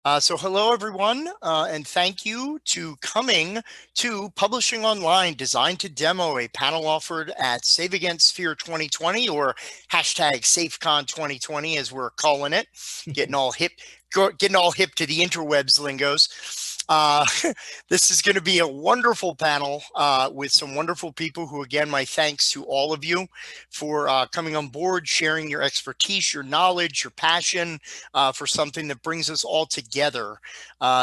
So hello, everyone, and thank you to coming to Publishing Online, designed to demo, a panel offered at Save Against Fear 2020, or hashtag SafeCon 2020, as we're calling it, getting all hip to the interwebs lingos. This is going to be a wonderful panel with some wonderful people who, again, my thanks to all of you for coming on board, sharing your expertise, your knowledge, your passion for something that brings us all together.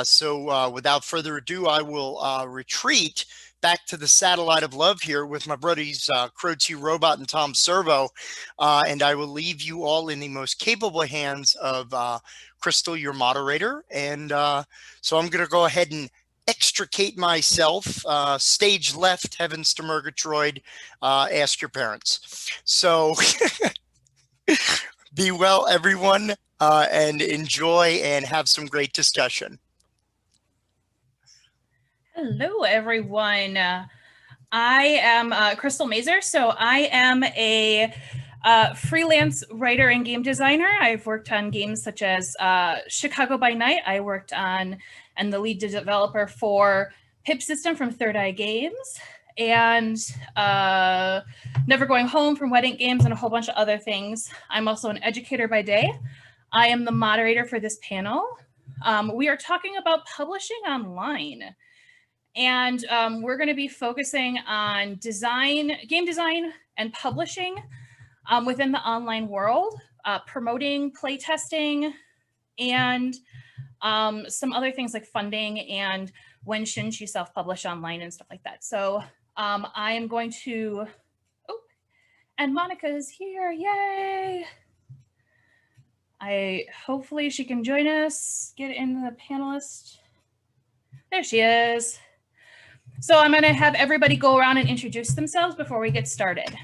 So without further ado, I will retreat back to the satellite of love here with my buddies Crow T Robot and Tom Servo, and I will leave you all in the most capable hands of Crystal, your moderator. And so I'm going to go ahead and extricate myself. Stage left, heavens to Murgatroyd, ask your parents. So be well, everyone, and enjoy and have some great discussion. Hello, everyone. I am Crystal Mazer. So I am a freelance writer and game designer. I've worked on games such as Chicago by Night. I worked on and the lead developer for Pip System from Third Eye Games, and Never Going Home from Wedding Games, and a whole bunch of other things. I'm also an educator by day. I am the moderator for this panel. We are talking about publishing online. And we're going to be focusing on game design and publishing within the online world, promoting playtesting, and some other things like funding and when shouldn't you self-publish online and stuff like that. So I am going to, and Monica is here, yay! Hopefully she can join us, get in the panelist. There she is. So I'm going to have everybody go around and introduce themselves before we get started.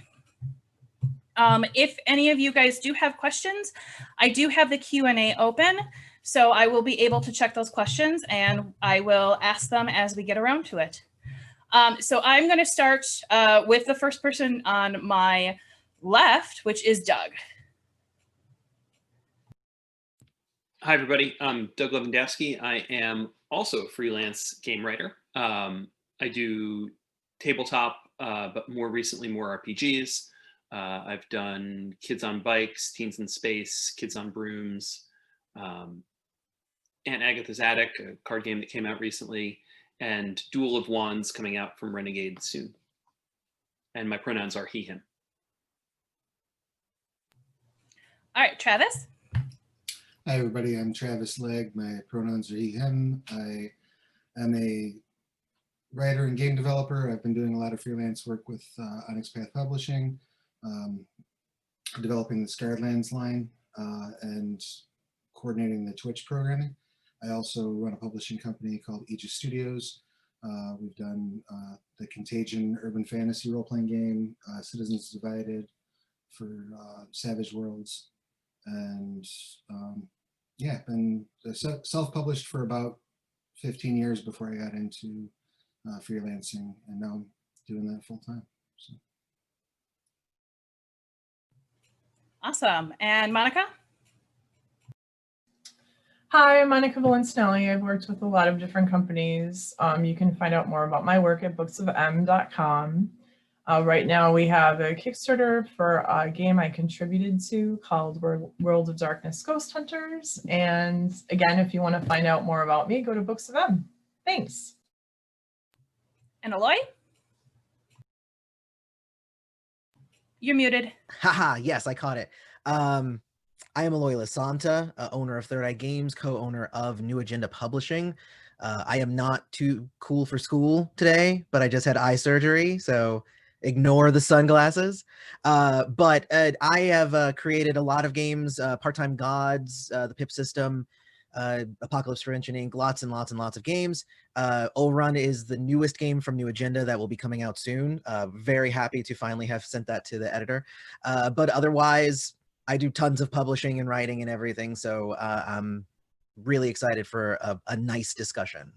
If any of you guys do have questions, I do have the Q&A open, so I will be able to check those questions and I will ask them as we get around to it. So I'm going to start with the first person on my left, which is Doug. Hi, everybody. I'm Doug Levandowski. I am also a freelance game writer. I do tabletop, but more recently, more RPGs. I've done Kids on Bikes, Teens in Space, Kids on Brooms, Aunt Agatha's Attic, a card game that came out recently, and Duel of Wands coming out from Renegade soon. And my pronouns are he, him. All right, Travis. Hi, everybody. I'm Travis Legge. My pronouns are he, him. I am a writer and game developer. I've been doing a lot of freelance work with Onyx Path Publishing, developing the Scarredlands line, and coordinating the Twitch programming. I also run a publishing company called Aegis Studios. We've done the Contagion urban fantasy role-playing game, Citizens Divided for Savage Worlds, and yeah, been self-published for about 15 years before I got into freelancing, and now I'm doing that full time. So. Awesome. And Monica? Hi, I'm Monica Valentinelli. I've worked with a lot of different companies. You can find out more about my work at booksofm.com. Right now we have a Kickstarter for a game I contributed to called World of Darkness Ghost Hunters. And again, if you want to find out more about me, go to Books of M. Thanks. And Aloy? You're muted. Haha, yes, I caught it. I am Aloy Lasanta, owner of Third Eye Games, co-owner of New Agenda Publishing. I am not too cool for school today, but I just had eye surgery, so ignore the sunglasses. But I have created a lot of games, Part-Time Gods, the Pip System, Apocalypse Prevention Inc., lots and lots and lots of games. Run is the newest game from New Agenda that will be coming out soon. Very happy to finally have sent that to the editor. But otherwise, I do tons of publishing and writing and everything, so I'm really excited for a nice discussion.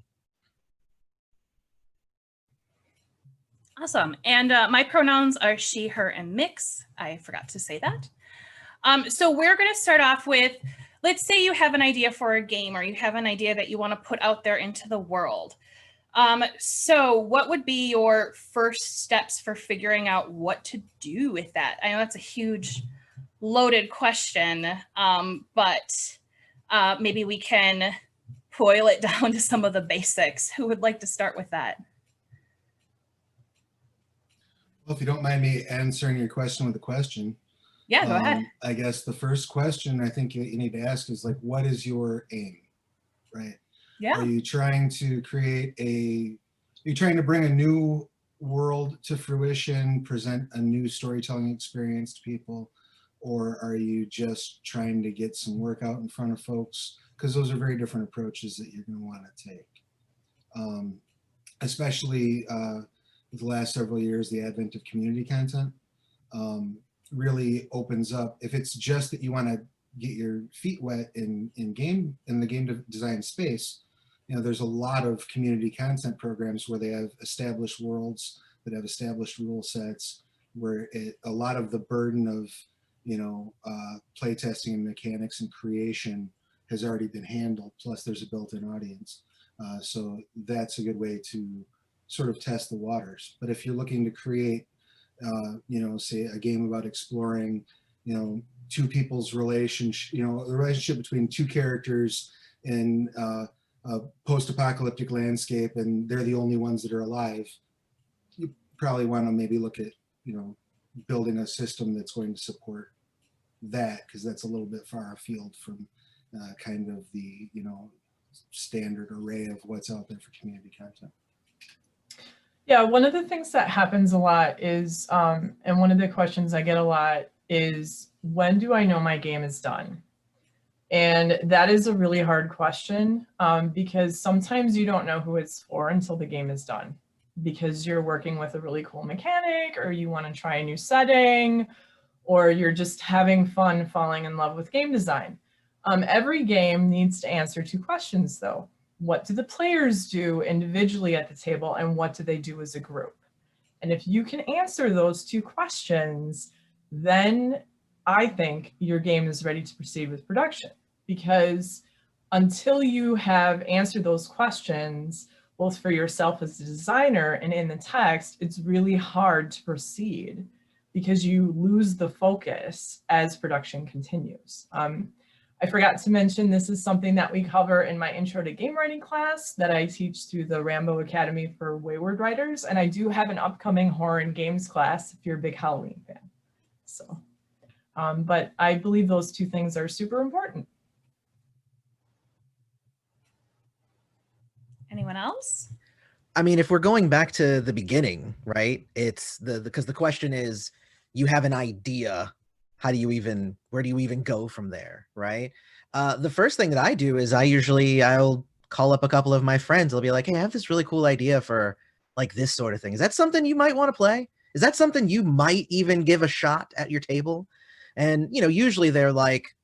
Awesome. And my pronouns are she, her, and mix. I forgot to say that. So we're going to start off with let's say you have an idea for a game, or you have an idea that you want to put out there into the world. So what would be your first steps for figuring out what to do with that? I know that's a huge loaded question, but maybe we can boil it down to some of the basics. Who would like to start with that? Well, if you don't mind me answering your question with a question. Yeah, go ahead. I guess the first question I think you need to ask is like, what is your aim, right? Yeah. Are you trying to you're trying to bring a new world to fruition, present a new storytelling experience to people, or are you just trying to get some work out in front of folks? Because those are very different approaches that you're going to want to take. Especially with the last several years, the advent of community content really opens up. If it's just that you want to get your feet wet in the game design space, you know, there's a lot of community content programs where they have established worlds that have established rule sets, where a lot of the burden of, you know, play testing and mechanics and creation has already been handled. Plus there's a built-in audience. So that's a good way to sort of test the waters. But if you're looking to create, you know, say a game about exploring, you know, two people's relationship, you know, the relationship between two characters in a post-apocalyptic landscape, and they're the only ones that are alive, you probably want to maybe look at, you know, building a system that's going to support that, because that's a little bit far afield from kind of the, you know, standard array of what's out there for community content. Yeah, one of the things that happens a lot is, and one of the questions I get a lot is, when do I know my game is done? And that is a really hard question, because sometimes you don't know who it's for until the game is done, because you're working with a really cool mechanic, or you want to try a new setting, or you're just having fun falling in love with game design. Every game needs to answer two questions though. What do the players do individually at the table, and what do they do as a group? And if you can answer those two questions, then I think your game is ready to proceed with production. Because until you have answered those questions, both for yourself as a designer and in the text, it's really hard to proceed, because you lose the focus as production continues. I forgot to mention, this is something that we cover in my Intro to Game Writing class that I teach through the Rambo Academy for Wayward Writers. And I do have an upcoming horror and games class if you're a big Halloween fan. So, but I believe those two things are super important. Anyone else? I mean, if we're going back to the beginning, right? It's because the question is, you have an idea. How do you even, where do you even go from there, right? The first thing that I do is I'll call up a couple of my friends. I'll be like, hey, I have this really cool idea for like this sort of thing. Is that something you might want to play? Is that something you might even give a shot at your table? And, you know, usually they're like,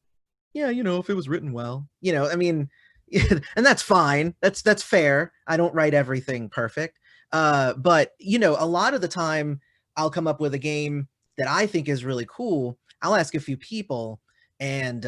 yeah, you know, if it was written well, you know, I mean, and that's fine. That's fair. I don't write everything perfect. But, you know, a lot of the time I'll come up with a game that I think is really cool. I'll ask a few people, and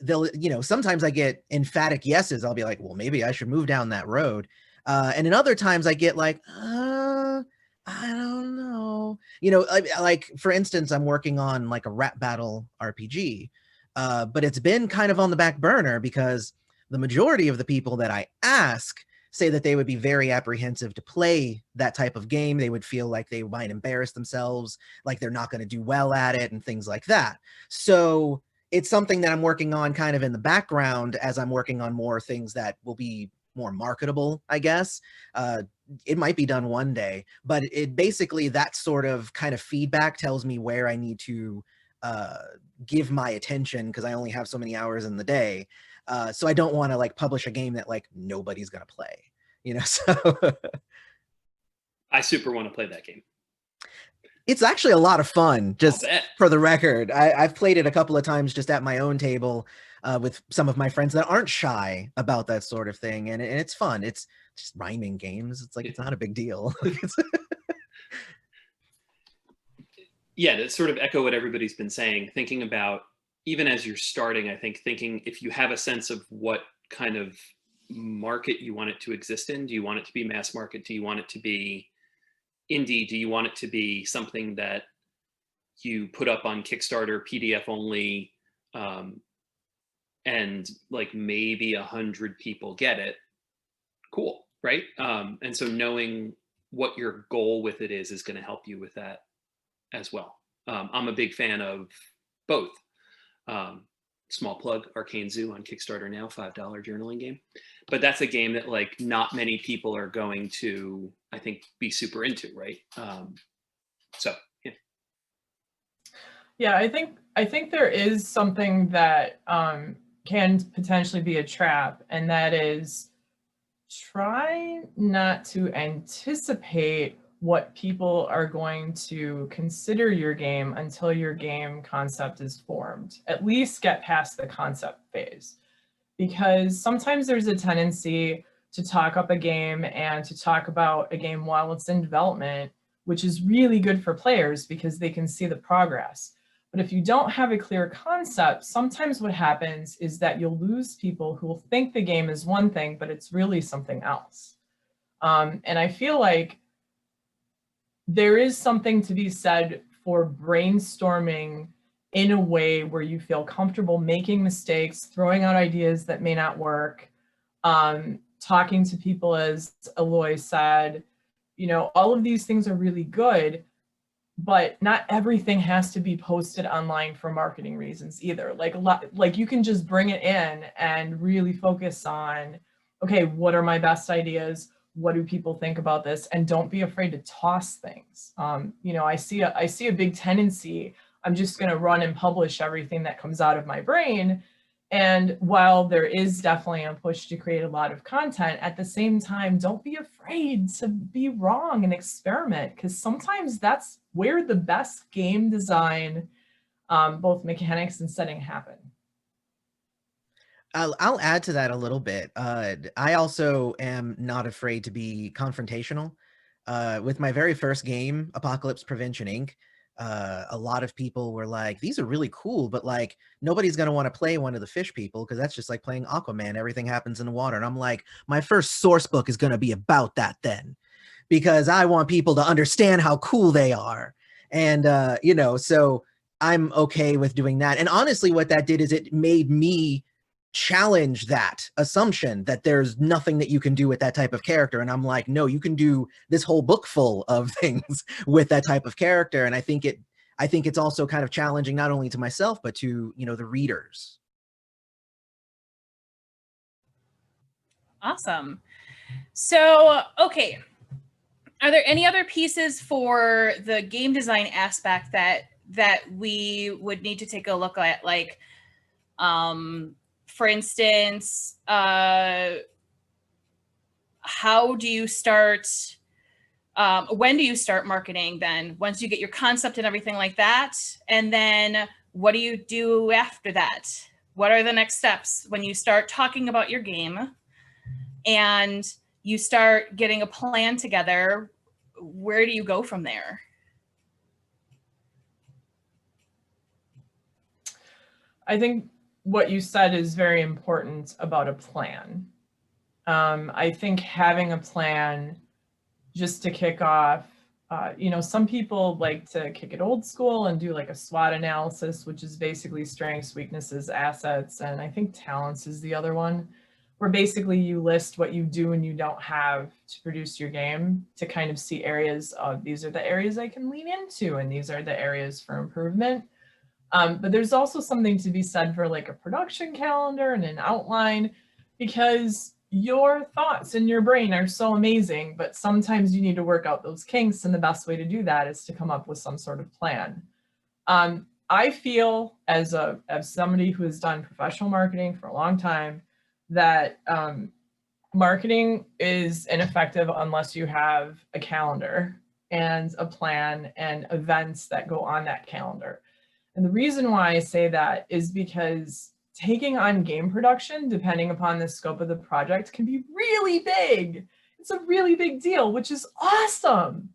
they'll, you know, sometimes I get emphatic yeses. I'll be like, well, maybe I should move down that road. And in other times I get like, I don't know. You know, like for instance, I'm working on like a rap battle RPG, but it's been kind of on the back burner because the majority of the people that I ask say that they would be very apprehensive to play that type of game. They would feel like they might embarrass themselves, like they're not going to do well at it and things like that. So it's something that I'm working on kind of in the background as I'm working on more things that will be more marketable, I guess. It might be done one day, but it basically, that sort of kind of feedback tells me where I need to give my attention, because I only have so many hours in the day. So I don't want to like publish a game that like nobody's going to play, you know, so. I super want to play that game. It's actually a lot of fun, just for the record. I've played it a couple of times just at my own table with some of my friends that aren't shy about that sort of thing. And it's fun. It's just rhyming games. It's like, it's not a big deal. Yeah, to sort of echo what everybody's been saying, thinking about, even as you're starting, I think thinking if you have a sense of what kind of market you want it to exist in, do you want it to be mass market? Do you want it to be indie? Do you want it to be something that you put up on Kickstarter, PDF only, and like maybe 100 people get it? Cool, right? And so knowing what your goal with it is going to help you with that as well. I'm a big fan of both. Small plug, Arcane Zoo on Kickstarter now, $5 journaling game. But that's a game that like not many people are going to, I think, be super into, right? So yeah. Yeah, I think there is something that can potentially be a trap, and that is try not to anticipate what people are going to consider your game until your game concept is formed. At least get past the concept phase, because sometimes there's a tendency to talk up a game and to talk about a game while it's in development, which is really good for players because they can see the progress. But if you don't have a clear concept, sometimes what happens is that you'll lose people who will think the game is one thing, but it's really something else. And I feel like there is something to be said for brainstorming in a way where you feel comfortable making mistakes, throwing out ideas that may not work, talking to people, as Eloy said. You know, all of these things are really good, but not everything has to be posted online for marketing reasons either. Like you can just bring it in and really focus on, okay, what are my best ideas? What do people think about this? And don't be afraid to toss things. You know, I see a big tendency. I'm just going to run and publish everything that comes out of my brain. And while there is definitely a push to create a lot of content, at the same time, don't be afraid to be wrong and experiment, because sometimes that's where the best game design, both mechanics and setting, happen. I'll add to that a little bit. I also am not afraid to be confrontational. With my very first game, Apocalypse Prevention Inc., a lot of people were like, these are really cool, but like nobody's going to want to play one of the fish people because that's just like playing Aquaman. Everything happens in the water. And I'm like, my first source book is going to be about that then, because I want people to understand how cool they are. And, you know, so I'm okay with doing that. And honestly, what that did is it made me challenge that assumption that there's nothing that you can do with that type of character. And I'm like, no, you can do this whole book full of things with that type of character. And I think it's also kind of challenging, not only to myself, but to, you know, the readers. Awesome. So, okay. Are there any other pieces for the game design aspect that we would need to take a look at? Like, for instance, how do you start, when do you start marketing then? Once you get your concept and everything like that? And then what do you do after that? What are the next steps when you start talking about your game and you start getting a plan together? Where do you go from there? I think what you said is very important about a plan. I think having a plan just to kick off, you know, some people like to kick it old school and do like a SWOT analysis, which is basically strengths, weaknesses, assets, and I think talents is the other one, where basically you list what you do and you don't have to produce your game to kind of see areas of, these are the areas I can lean into and these are the areas for improvement. But there's also something to be said for like a production calendar and an outline, because your thoughts in your brain are so amazing, but sometimes you need to work out those kinks, and the best way to do that is to come up with some sort of plan. I feel as somebody who has done professional marketing for a long time that marketing is ineffective unless you have a calendar and a plan and events that go on that calendar. And the reason why I say that is because taking on game production, depending upon the scope of the project, can be really big. It's a really big deal, which is awesome.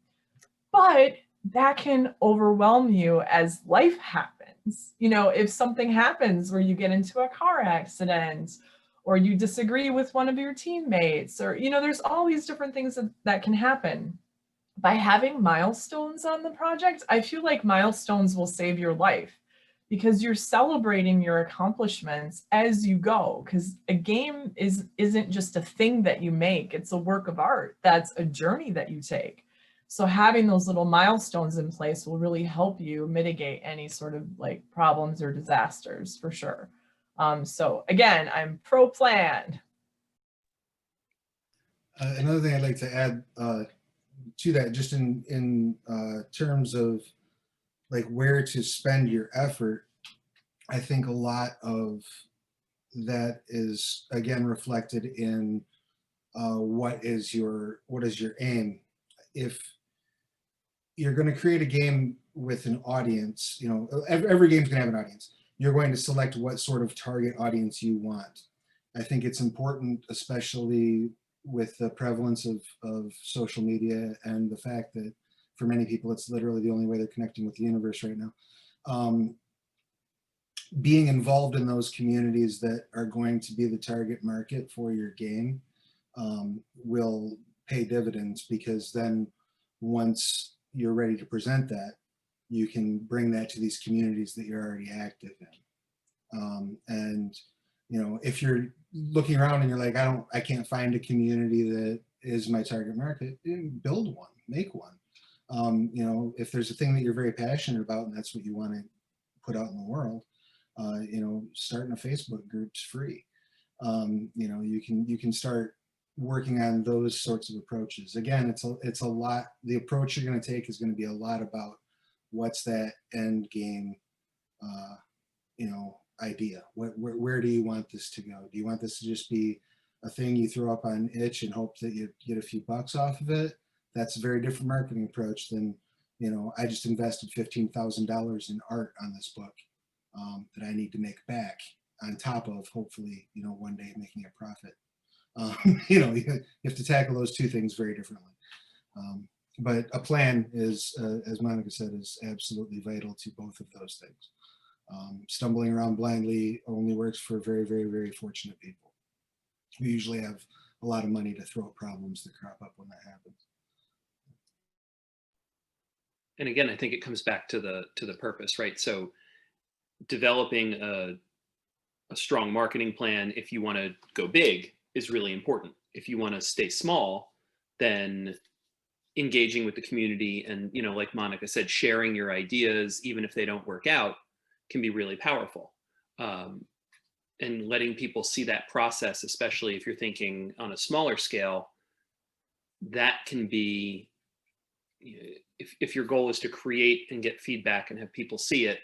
But that can overwhelm you as life happens. You know, if something happens where you get into a car accident or you disagree with one of your teammates, or, you know, there's all these different things that can happen. By having milestones on the project, I feel like milestones will save your life because you're celebrating your accomplishments as you go. Because a game isn't just a thing that you make, it's a work of art. That's a journey that you take. So having those little milestones in place will really help you mitigate any sort of like problems or disasters for sure. So again, I'm pro plan. Another thing I'd like to add to that, just in terms of like where to spend your effort, I think a lot of that is again reflected in what is your aim. If you're going to create a game with an audience, you know, every game's going to have an audience. You're going to select what sort of target audience you want. I think it's important, especially with the prevalence of social media and the fact that for many people, it's literally the only way they're connecting with the universe right now. Being involved in those communities that are going to be the target market for your game will pay dividends, because then once you're ready to present that, you can bring that to these communities that you're already active in. And you know, if you're looking around and you're like, I can't find a community that is my target market, build one, make one. You know, if there's a thing that you're very passionate about and that's what you want to put out in the world, you know, starting a Facebook group's free. You know, you can start working on those sorts of approaches. Again, it's a lot. The approach you're going to take is going to be a lot about what's that end game, you know, idea. Where do you want this to go? Do you want this to just be a thing you throw up on itch and hope that you get a few bucks off of it? That's a very different marketing approach than, you know, I just invested $15,000 in art on this book that I need to make back, on top of hopefully, you know, one day making a profit. You know, you have to tackle those two things very differently. But a plan is, as Monica said, is absolutely vital to both of those things. Stumbling around blindly only works for very, very, very fortunate people. We usually have a lot of money to throw at problems that crop up when that happens. And again, I think it comes back to the purpose, right? So developing a strong marketing plan, if you want to go big, is really important. If you want to stay small, then engaging with the community and, you know, like Monica said, sharing your ideas, even if they don't work out, can be really powerful. And letting people see that process, especially if you're thinking on a smaller scale, that can be, if your goal is to create and get feedback and have people see it,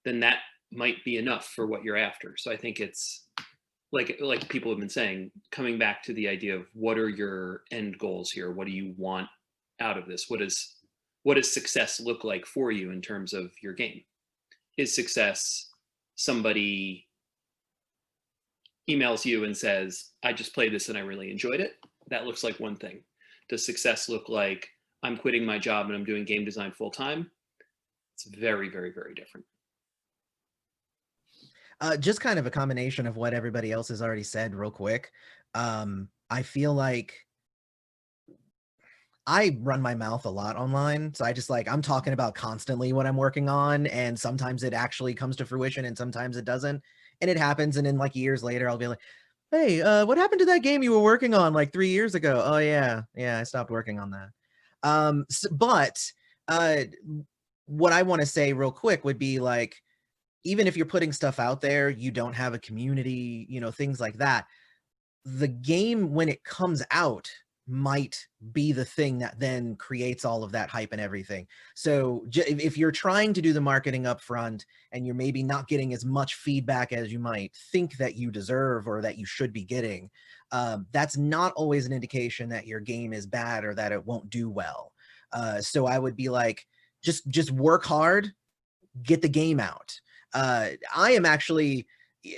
then that might be enough for what you're after. So I think it's like people have been saying, coming back to the idea of what are your end goals here? What do you want out of this? What does success look like for you in terms of your game? Is success somebody emails you and says, I just played this and I really enjoyed it? That looks like one thing. Does success look like I'm quitting my job and I'm doing game design full time? It's very, very, very different. Just kind of a combination of what everybody else has already said real quick. I feel like I run my mouth a lot online. So I'm talking about constantly what I'm working on. And sometimes it actually comes to fruition and sometimes it doesn't. And it happens. And then like years later, I'll be like, hey, what happened to that game you were working on like 3 years ago? Oh yeah. I stopped working on that. But what I want to say real quick would be like, even if you're putting stuff out there, you don't have a community, you know, things like that. The game, when it comes out, might be the thing that then creates all of that hype and everything. So if you're trying to do the marketing up front and you're maybe not getting as much feedback as you might think that you deserve or that you should be getting, that's not always an indication that your game is bad or that it won't do well. So I would be like, just work hard, get the game out. I am actually,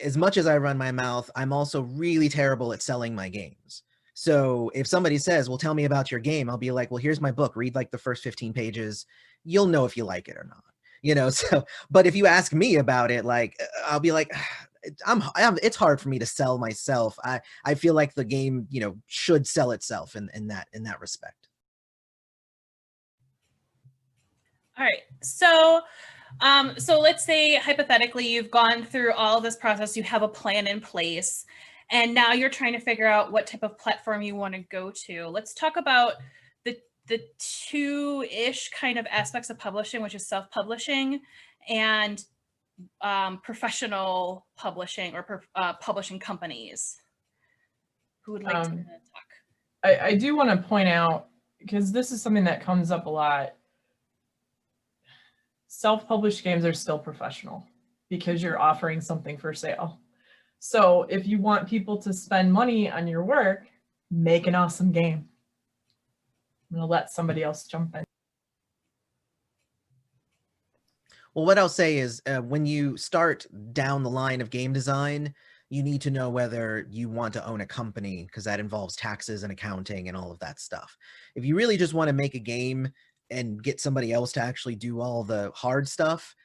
as much as I run my mouth, I'm also really terrible at selling my games. So if somebody says, well, tell me about your game, I'll be like, well, here's my book. Read like the first 15 pages. You'll know if you like it or not. you know. So, but if you ask me about it, like, I'll be like, it's hard for me to sell myself. I feel like the game, you know, should sell itself in that respect. All right. So, so let's say hypothetically you've gone through all this process, you have a plan in place, and now you're trying to figure out what type of platform you want to go to. Let's talk about the two-ish kind of aspects of publishing, which is self-publishing and professional publishing or publishing companies. Who would like to talk? I do want to point out, because this is something that comes up a lot, self-published games are still professional because you're offering something for sale. So if you want people to spend money on your work, make an awesome game. I'm going to let somebody else jump in. Well, what I'll say is when you start down the line of game design, you need to know whether you want to own a company, because that involves taxes and accounting and all of that stuff. If you really just want to make a game and get somebody else to actually do all the hard stuff,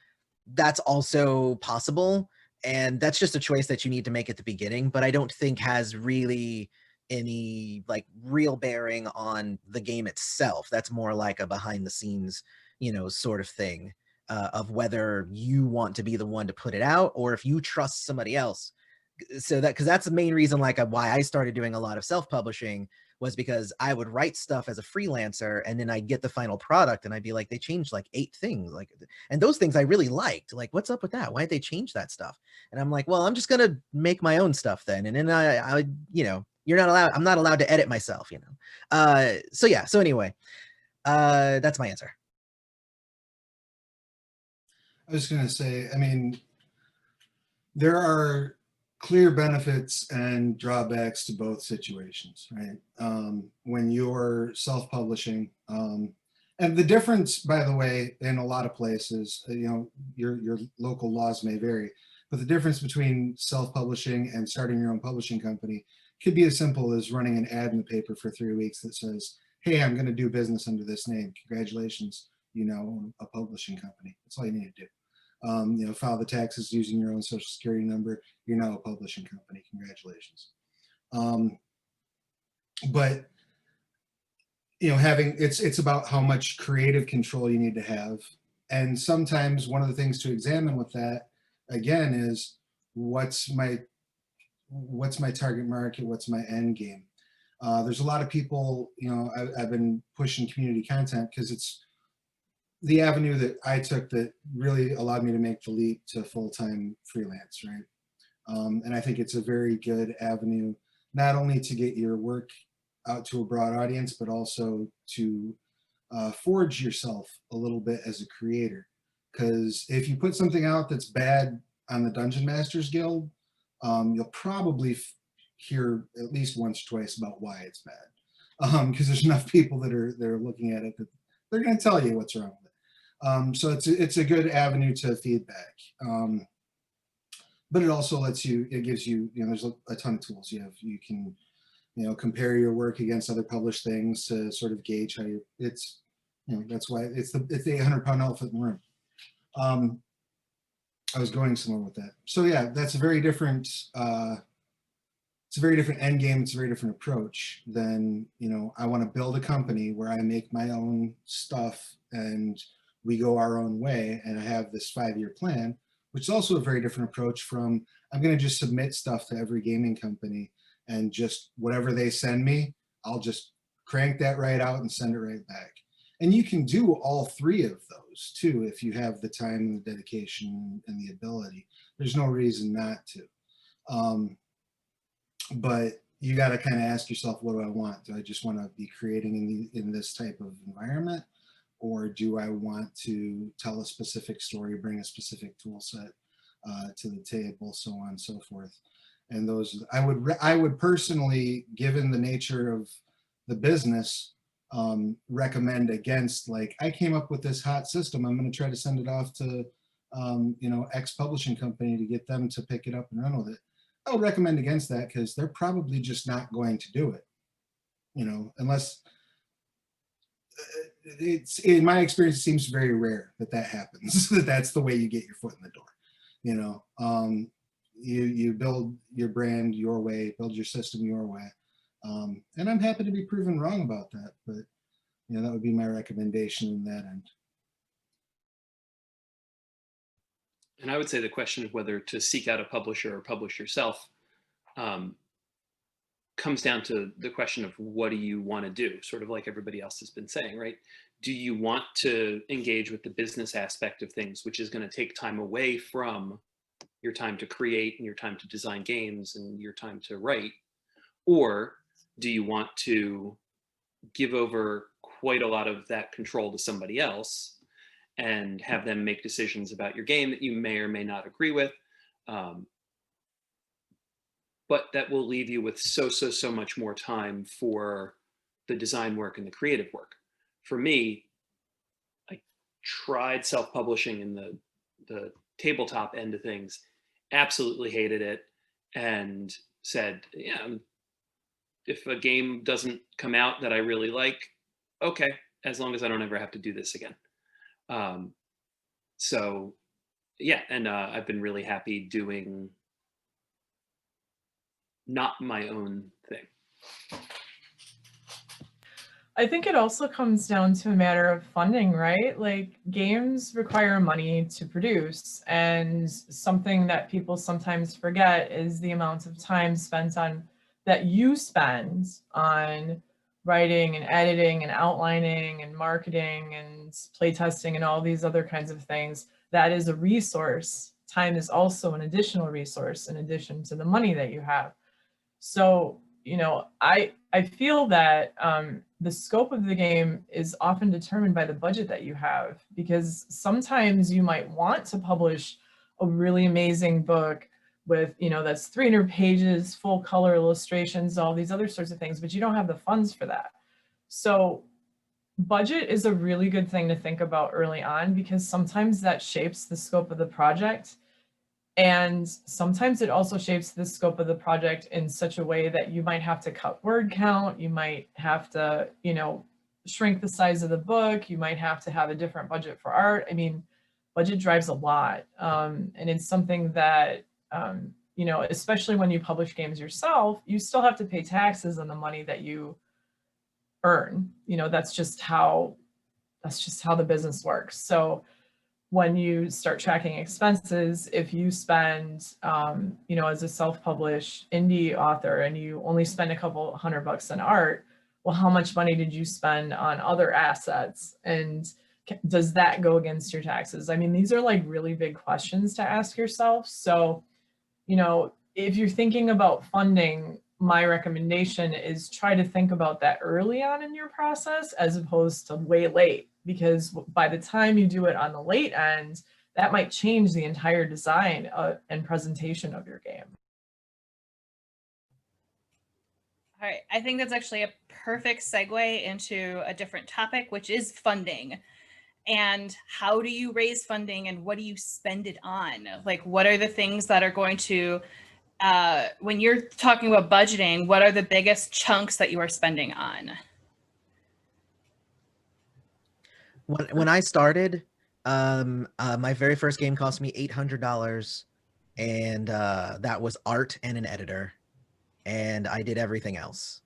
that's also possible. And that's just a choice that you need to make at the beginning, but I don't think has really any like real bearing on the game itself. That's more like a behind the scenes, you know, sort of thing of whether you want to be the one to put it out or if you trust somebody else. So that, because that's the main reason like why I started doing a lot of self-publishing, was because I would write stuff as a freelancer and then I'd get the final product and I'd be like, they changed like 8 things, like, and those things I really liked. Like, what's up with that? Why'd they change that stuff? And I'm like, well, I'm just gonna make my own stuff then. And then I you know, I'm not allowed to edit myself, you know. So yeah, so anyway, that's my answer. I was going to say, I mean, there are clear benefits and drawbacks to both situations, right? When you're self-publishing, and the difference, by the way, in a lot of places, you know, your local laws may vary, but the difference between self-publishing and starting your own publishing company could be as simple as running an ad in the paper for 3 weeks that says, hey, I'm going to do business under this name. Congratulations, you know, a publishing company. That's all you need to do. You know, file the taxes using your own social security number. You're now a publishing company. Congratulations. But you know, it's about how much creative control you need to have. And sometimes one of the things to examine with that, again, is what's my target market? What's my end game? There's a lot of people, you know, I've been pushing community content because it's the avenue that I took that really allowed me to make the leap to full-time freelance, right? And I think it's a very good avenue, not only to get your work out to a broad audience, but also to forge yourself a little bit as a creator. Because if you put something out that's bad on the Dungeon Masters Guild, you'll probably hear at least once or twice about why it's bad. Because there's enough people that are looking at it that they're going to tell you what's wrong with it. So it's a good avenue to feedback. But it also it gives you, you know, there's a ton of tools. You can, you know, compare your work against other published things to sort of gauge how it's, you know, that's why it's the 800-pound elephant in the room. I was going somewhere with that. So yeah, that's a very different, it's a very different end game. It's a very different approach than, you know, I want to build a company where I make my own stuff and we go our own way and I have this 5-year plan, which is also a very different approach from I'm going to just submit stuff to every gaming company and just whatever they send me, I'll just crank that right out and send it right back. And you can do all 3 of those too if you have the time and the dedication and the ability. There's no reason not to. But you got to kind of ask yourself, what do I want? Do I just want to be creating in this type of environment? Or do I want to tell a specific story, bring a specific tool set to the table, so on and so forth? And those, I would personally, given the nature of the business, recommend against, like, I came up with this hot system, I'm going to try to send it off to, you know, X publishing company to get them to pick it up and run with it. I would recommend against that because they're probably just not going to do it, you know, unless it's, in my experience, it seems very rare that that happens. That's the way you get your foot in the door. You know, you build your brand your way, build your system your way. And I'm happy to be proven wrong about that, but you know, that would be my recommendation in that end. And I would say the question of whether to seek out a publisher or publish yourself comes down to the question of what do you want to do, sort of like everybody else has been saying, right? Do you want to engage with the business aspect of things, which is going to take time away from your time to create and your time to design games and your time to write? Or do you want to give over quite a lot of that control to somebody else and have them make decisions about your game that you may or may not agree with? But that will leave you with so much more time for the design work and the creative work. For me, I tried self-publishing in the tabletop end of things, absolutely hated it, and said, yeah, if a game doesn't come out that I really like, okay, as long as I don't ever have to do this again. So yeah, and I've been really happy doing not my own thing. I think it also comes down to a matter of funding, right? Like games require money to produce, and something that people sometimes forget is the amount of time spent on that you spend on writing and editing and outlining and marketing and playtesting and all these other kinds of things. That is a resource. Time is also an additional resource in addition to the money that you have. So, you know, I feel that the scope of the game is often determined by the budget that you have, because sometimes you might want to publish a really amazing book with, you know, that's 300 pages, full color illustrations, all these other sorts of things, but you don't have the funds for that. So budget is a really good thing to think about early on, because sometimes that shapes the scope of the project. And sometimes it also shapes the scope of the project in such a way that you might have to cut word count, you might have to, you know, shrink the size of the book, you might have to have a different budget for art. I mean, budget drives a lot. And it's something that, you know, especially when you publish games yourself, you still have to pay taxes on the money that you earn. You know, that's just how the business works. So when you start tracking expenses, if you spend, you know, as a self-published indie author and you only spend a couple $100 on art, well, how much money did you spend on other assets? And does that go against your taxes? I mean, these are like really big questions to ask yourself. So, you know, if you're thinking about funding, my recommendation is try to think about that early on in your process as opposed to way late, because by the time you do it on the late end, that might change the entire design and presentation of your game. All right, I think that's actually a perfect segue into a different topic, which is funding. And how do you raise funding and what do you spend it on? Like, what are the things that are going to, when you're talking about budgeting, what are the biggest chunks that you are spending on? When I started, my very first game cost me $800, and that was art and an editor, and I did everything else.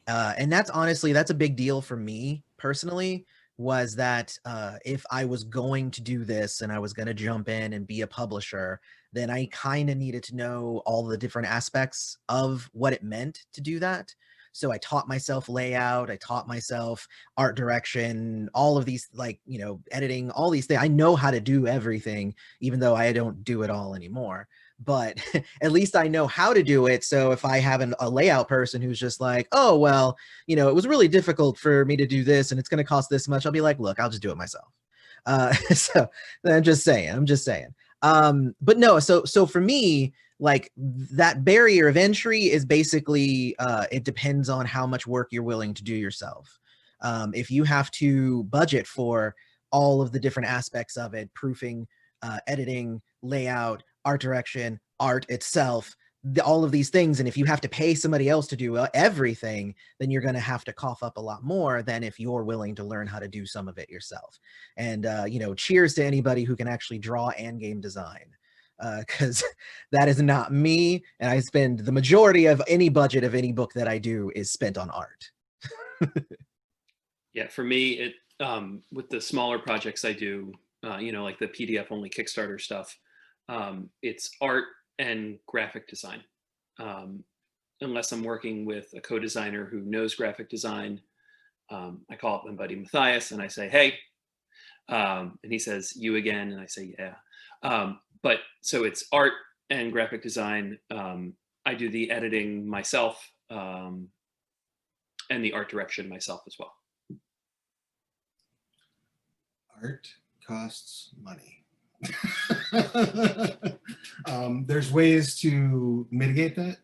And that's honestly, that's a big deal for me personally, was that if I was going to do this and I was going to jump in and be a publisher, then I kind of needed to know all the different aspects of what it meant to do that. So I taught myself layout, I taught myself art direction, all of these, like, you know, editing, all these things. I know how to do everything, even though I don't do it all anymore. But at least I know how to do it. So if I have a layout person who's just like, oh, well, you know, it was really difficult for me to do this and it's going to cost this much, I'll be like, look, I'll just do it myself. So I'm just saying. But no, so for me, like, that barrier of entry is basically, it depends on how much work you're willing to do yourself. If you have to budget for all of the different aspects of it, proofing, editing, layout, art direction, art itself, all of these things. And if you have to pay somebody else to do everything, then you're going to have to cough up a lot more than if you're willing to learn how to do some of it yourself. And, you know, cheers to anybody who can actually draw and game design, because that is not me. And I spend the majority of any budget of any book that I do is spent on art. Yeah, for me, it with the smaller projects I do, you know, like the PDF only Kickstarter stuff, it's art and graphic design. Unless I'm working with a co-designer who knows graphic design, I call up my buddy Matthias and I say, hey, and he says, you again, and I say, yeah. But so it's art and graphic design. I do the editing myself, and the art direction myself as well. Art costs money. There's ways to mitigate that.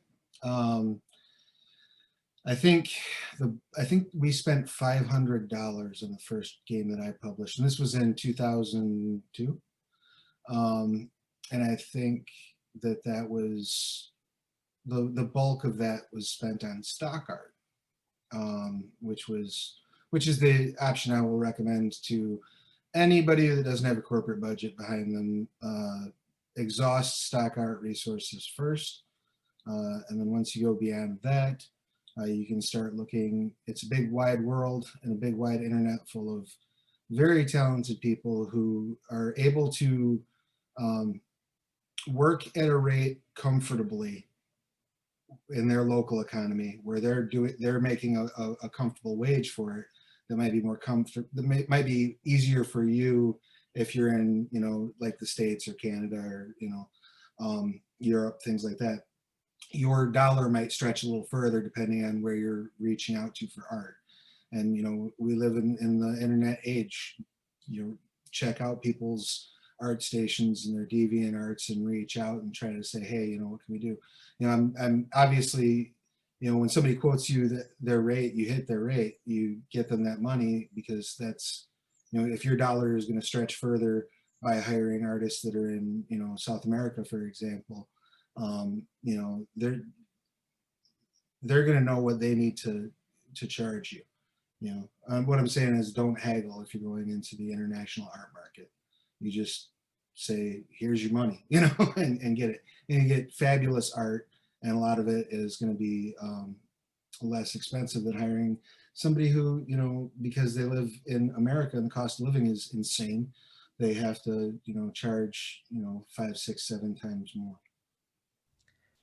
I think we spent $500 on the first game that I published, and this was in 2002. And I think that was the bulk of that was spent on stock art, which is the option I will recommend to anybody that doesn't have a corporate budget behind them. Exhaust stock art resources first, and then once you go beyond that, you can start looking. It's a big wide world and a big wide internet full of very talented people who are able to work at a rate comfortably in their local economy, where they're making a comfortable wage for it. That might be more comfortable. That might be easier for you if you're in, you know, like the States or Canada or, you know, Europe, things like that. Your dollar might stretch a little further depending on where you're reaching out to for art. And, you know, we live in the internet age. You know, check out people's art stations and their DeviantArts and reach out and try to say, hey, you know, what can we do? You know, I'm obviously, you know, when somebody quotes you their rate, you hit their rate, you get them that money, because that's, you know, if your dollar is going to stretch further by hiring artists that are in, you know, South America, for example, you know, they're going to know what they need to charge you. You know, what I'm saying is don't haggle if you're going into the international art market. You just say, here's your money, you know, and get it. And you get fabulous art, and a lot of it is going to be less expensive than hiring somebody who, you know, because they live in America and the cost of living is insane, they have to, you know, charge, you know, 5, 6, 7 times more.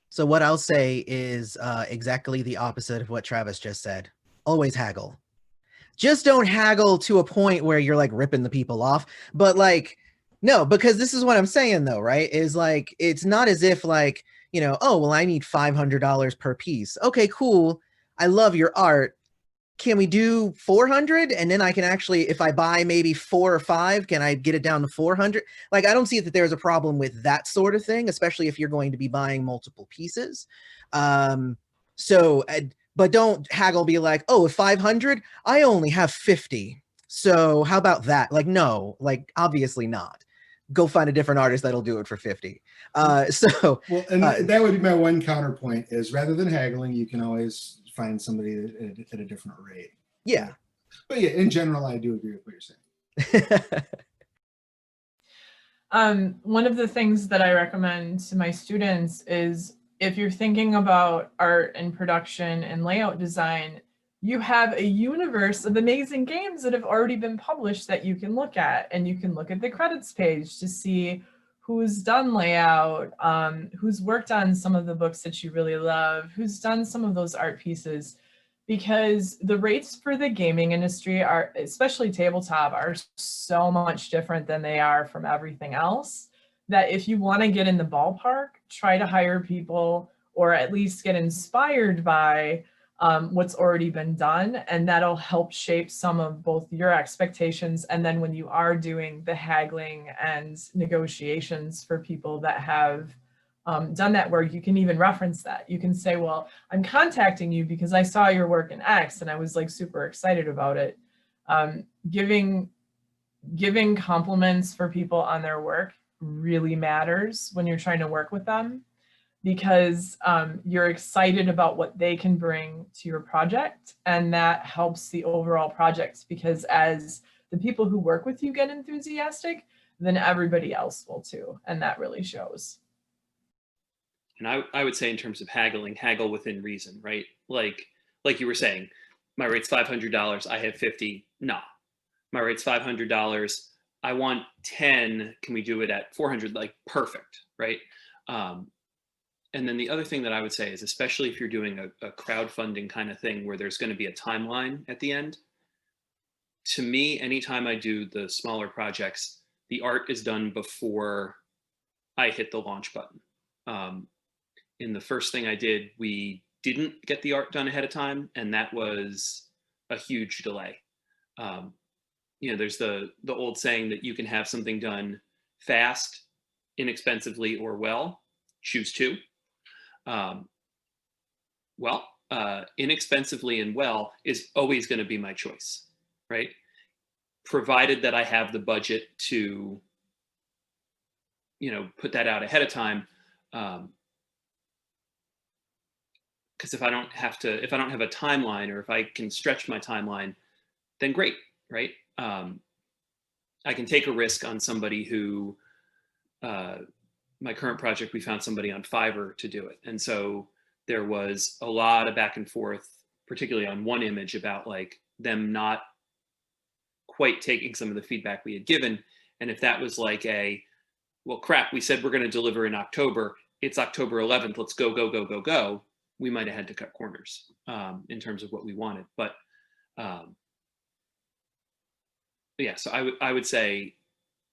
So what I'll say is exactly the opposite of what Travis just said. Always haggle. Just don't haggle to a point where you're like ripping the people off. But like, no, because this is what I'm saying though, right? Is like, it's not as if like, you know, oh, well, I need $500 per piece. Okay, cool. I love your art. Can we do 400? And then I can actually, if I buy maybe 4 or 5, can I get it down to 400? Like, I don't see that there's a problem with that sort of thing, especially if you're going to be buying multiple pieces. But don't haggle, be like, oh, if 500, I only have 50. So how about that? Like, no, like, obviously not. Go find a different artist that'll do it for 50. Well, and that would be my one counterpoint is, rather than haggling, you can always find somebody at a different rate. Yeah. But yeah, in general, I do agree with what you're saying. One of the things that I recommend to my students is, if you're thinking about art and production and layout design, you have a universe of amazing games that have already been published that you can look at, and you can look at the credits page to see who's done layout, who's worked on some of the books that you really love, who's done some of those art pieces, because the rates for the gaming industry are, especially tabletop, are so much different than they are from everything else, that if you want to get in the ballpark, try to hire people or at least get inspired by what's already been done, and that'll help shape some of both your expectations, and then when you are doing the haggling and negotiations for people that have done that work, you can even reference that. You can say, well, I'm contacting you because I saw your work in X and I was like super excited about it. Giving compliments for people on their work really matters when you're trying to work with them, because you're excited about what they can bring to your project, and that helps the overall project, because as the people who work with you get enthusiastic, then everybody else will too, and that really shows. And I would say in terms of haggling, haggle within reason, right? Like you were saying, my rate's $500, I have 50, nah. My rate's $500, I want 10, can we do it at 400? Like, perfect, right? And then the other thing that I would say is, especially if you're doing a crowdfunding kind of thing where there's going to be a timeline at the end, to me, anytime I do the smaller projects, the art is done before I hit the launch button. In the first thing I did, we didn't get the art done ahead of time, and that was a huge delay. You know, there's the old saying that you can have something done fast, inexpensively, or well. Choose two. Inexpensively and well is always going to be my choice, right? Provided that I have the budget to, you know, put that out ahead of time. Because if I don't have a timeline, or if I can stretch my timeline, then great, right? I can take a risk on somebody who, my current project, we found somebody on Fiverr to do it. And so there was a lot of back and forth, particularly on one image, about like them not quite taking some of the feedback we had given. And if that was like well, crap, we said we're going to deliver in October, it's October 11th, let's go, go, go, go, go, we might have had to cut corners in terms of what we wanted. But yeah, so I would say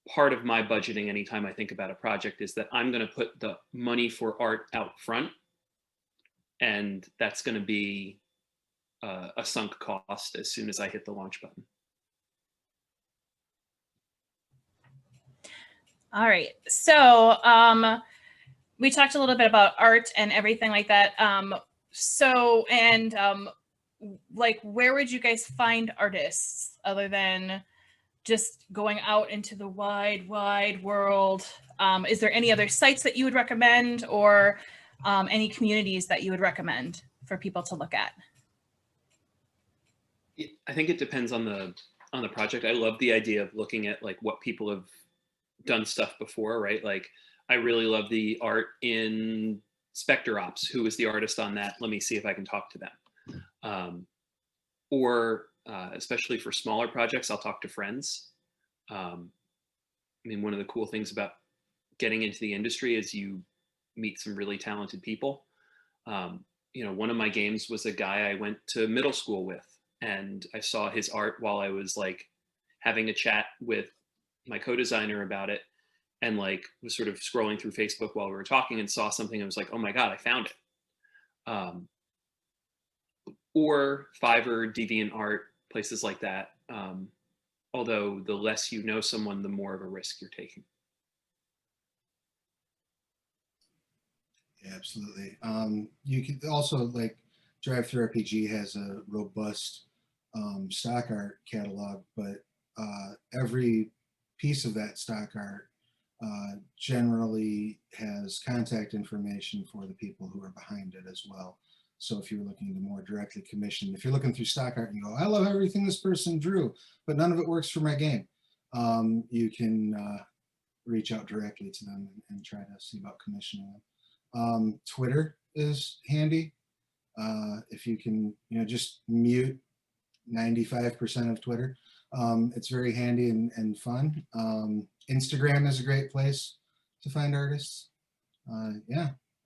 part of my budgeting anytime I think about a project is that I'm going to put the money for art out front, and that's going to be a sunk cost as soon as I hit the launch button. All right, so we talked a little bit about art and everything like that. Like, where would you guys find artists other than just going out into the wide world? Is there any other sites that you would recommend, or any communities that you would recommend for people to look at? I think it depends on the project. I love the idea of looking at like what people have done stuff before, right? Like, I really love the art in Spectre Ops. Who was the artist on that? Let me see if I can talk to them. Especially for smaller projects, I'll talk to friends. I mean, one of the cool things about getting into the industry is you meet some really talented people. You know, one of my games was a guy I went to middle school with, and I saw his art while I was like having a chat with my co-designer about it, and like was sort of scrolling through Facebook while we were talking and saw something and was like, oh my God, I found it. Or Fiverr, DeviantArt, places like that. Although the less you know someone, the more of a risk you're taking. Yeah, absolutely. You could also, like, Drive-Thru-RPG has a robust stock art catalog, but every piece of that stock art generally has contact information for the people who are behind it as well. So if you're looking to more directly commission, if you're looking through stock art and you go, I love everything this person drew, but none of it works for my game, you can reach out directly to them and try to see about commissioning them. Twitter is handy. If you can, just mute 95% of Twitter. It's very handy and fun. Instagram is a great place to find artists.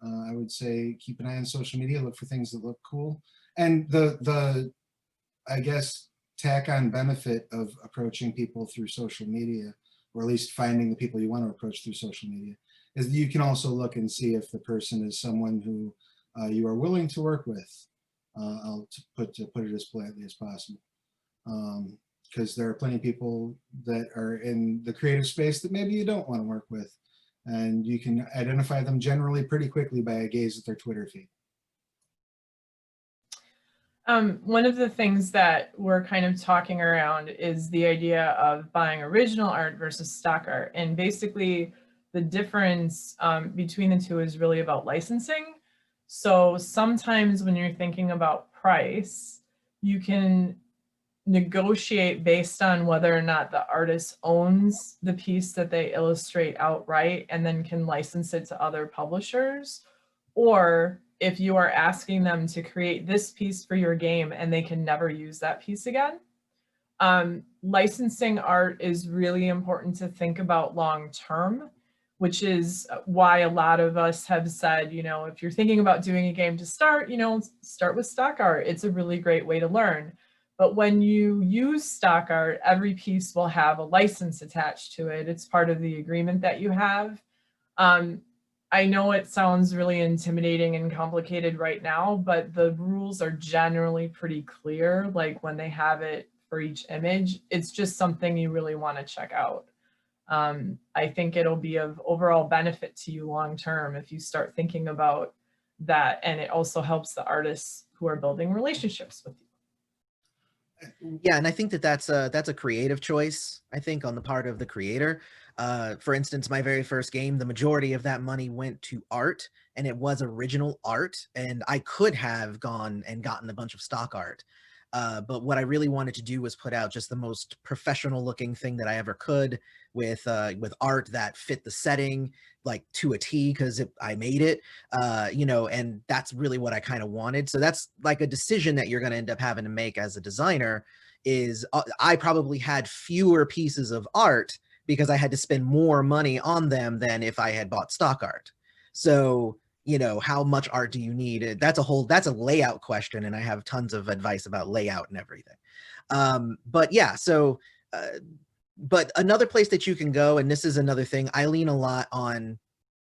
I would say keep an eye on social media, look for things that look cool. And the I guess, tack on benefit of approaching people through social media, or at least finding the people you want to approach through social media, is that you can also look and see if the person is someone who you are willing to work with. I'll put it as politely as possible. Because there are plenty of people that are in the creative space that maybe you don't want to work with. And you can identify them generally pretty quickly by a gaze at their Twitter feed. One of the things that we're kind of talking around is the idea of buying original art versus stock art. And basically The difference between the two is really about licensing. So sometimes when you're thinking about price, you can negotiate based on whether or not the artist owns the piece that they illustrate outright and then can license it to other publishers. Or if you are asking them to create this piece for your game and they can never use that piece again. Licensing art is really important to think about long term, which is why a lot of us have said, you know, if you're thinking about doing a game to start, you know, start with stock art. It's a really great way to learn. But when you use stock art, every piece will have a license attached to it. It's part of the agreement that you have. I know it sounds really intimidating and complicated right now, but the rules are generally pretty clear. Like when they have it for each image, it's just something you really want to check out. I think it'll be of overall benefit to you long term if you start thinking about that, and it also helps the artists who are building relationships with you. Yeah, and I think that that's a creative choice, I think, on the part of the creator. For instance, my very first game, the majority of that money went to art, and it was original art, and I could have gone and gotten a bunch of stock art. But what I really wanted to do was put out just the most professional looking thing that I ever could with art that fit the setting like to a T, because I made it, you know, and that's really what I kind of wanted. So that's like a decision that you're going to end up having to make as a designer is I probably had fewer pieces of art because I had to spend more money on them than if I had bought stock art. So, you know, how much art do you need? That's a layout question, and I have tons of advice about layout and everything. But yeah, so, but another place that you can go, and this is another thing, I lean a lot on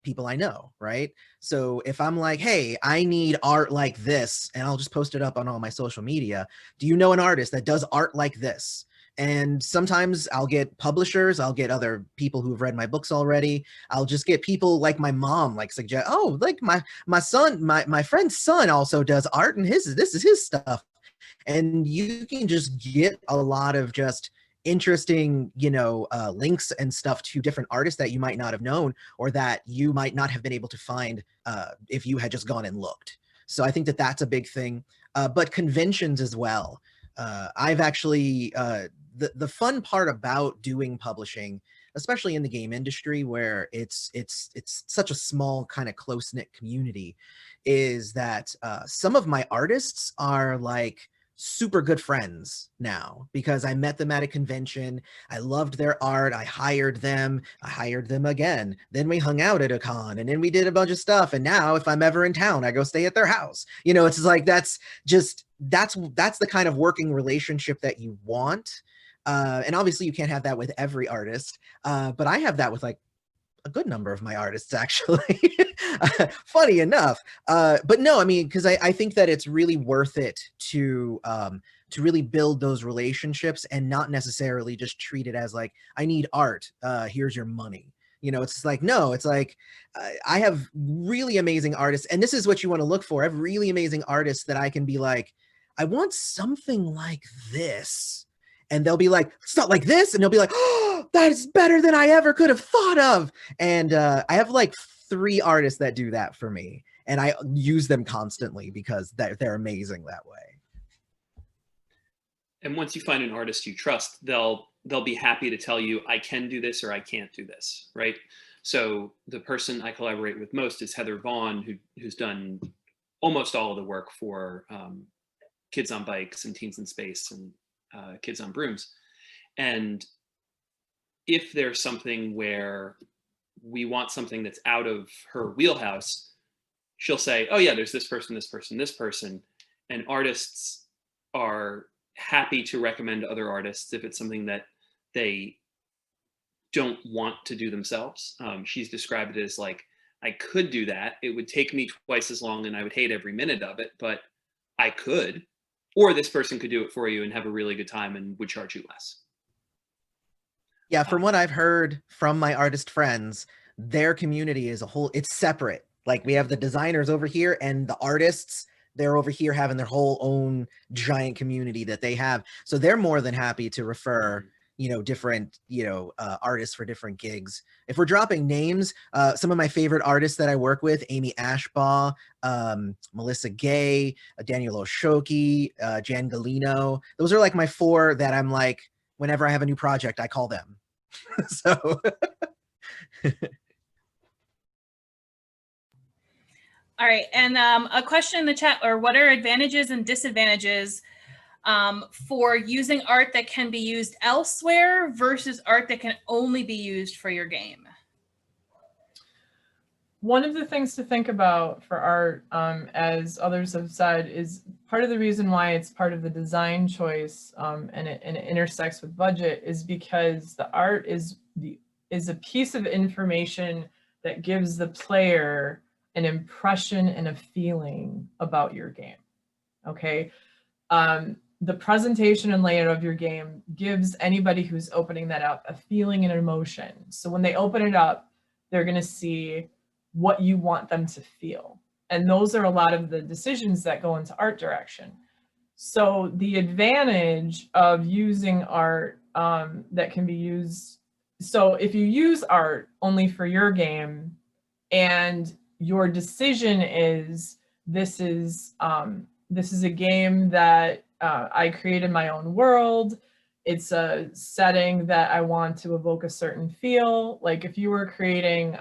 people I know, right? So if I'm like, hey, I need art like this, and I'll just post it up on all my social media. Do you know an artist that does art like this? And sometimes I'll get publishers, I'll get other people who've read my books already. I'll just get people like my mom, like suggest, oh, like my son, my friend's son also does art, and this is his stuff. And you can just get a lot of just interesting, you know, links and stuff to different artists that you might not have known, or that you might not have been able to find if you had just gone and looked. So I think that that's a big thing. But conventions as well. I've actually, the fun part about doing publishing, especially in the game industry where it's such a small kind of close-knit community, is that some of my artists are like super good friends now because I met them at a convention. I loved their art. I hired them again. Then we hung out at a con, and then we did a bunch of stuff. And now if I'm ever in town, I go stay at their house. You know, it's just like, that's the kind of working relationship that you want. And obviously you can't have that with every artist. But I have that with like a good number of my artists, actually. Funny enough. But no, I mean, because I think that it's really worth it to really build those relationships and not necessarily just treat it as like, I need art, here's your money. You know, it's like, no, it's like, I have really amazing artists, and this is what you want to look for. I have really amazing artists that I can be like, I want something like this. And they'll be like, it's not like this. And they'll be like, oh, that is better than I ever could have thought of. And I have like 3 artists that do that for me. And I use them constantly because they're amazing that way. And once you find an artist you trust, they'll be happy to tell you, I can do this or I can't do this, right? So the person I collaborate with most is Heather Vaughn, who's done almost all of the work for Kids on Bikes and Teens in Space and Kids on Brooms. And if there's something where we want something that's out of her wheelhouse, she'll say, oh yeah, there's this person, this person, this person. And artists are happy to recommend other artists if it's something that they don't want to do themselves. She's described it as like, I could do that. It would take me twice as long and I would hate every minute of it, but I could. Or this person could do it for you and have a really good time and would charge you less. Yeah, from what I've heard from my artist friends, their community is a whole, it's separate. Like we have the designers over here and the artists, they're over here having their whole own giant community that they have. So they're more than happy to refer different, artists for different gigs. If we're dropping names, some of my favorite artists that I work with, Amy Ashbaugh, Melissa Gay, Daniel Oshoki, Jan Galino. Those are like my 4 that I'm like, whenever I have a new project, I call them. So. All right, and a question in the chat, or what are advantages and disadvantages for using art that can be used elsewhere versus art that can only be used for your game? One of the things to think about for art, as others have said, is part of the reason why it's part of the design choice and it intersects with budget is because the art is a piece of information that gives the player an impression and a feeling about your game. Okay. The presentation and layout of your game gives anybody who's opening that up a feeling and emotion. So when they open it up, they're going to see what you want them to feel. And those are a lot of the decisions that go into art direction. So the advantage of using art that can be used, so if you use art only for your game and your decision is this is a game that I created my own world. It's a setting that I want to evoke a certain feel. Like if you were creating,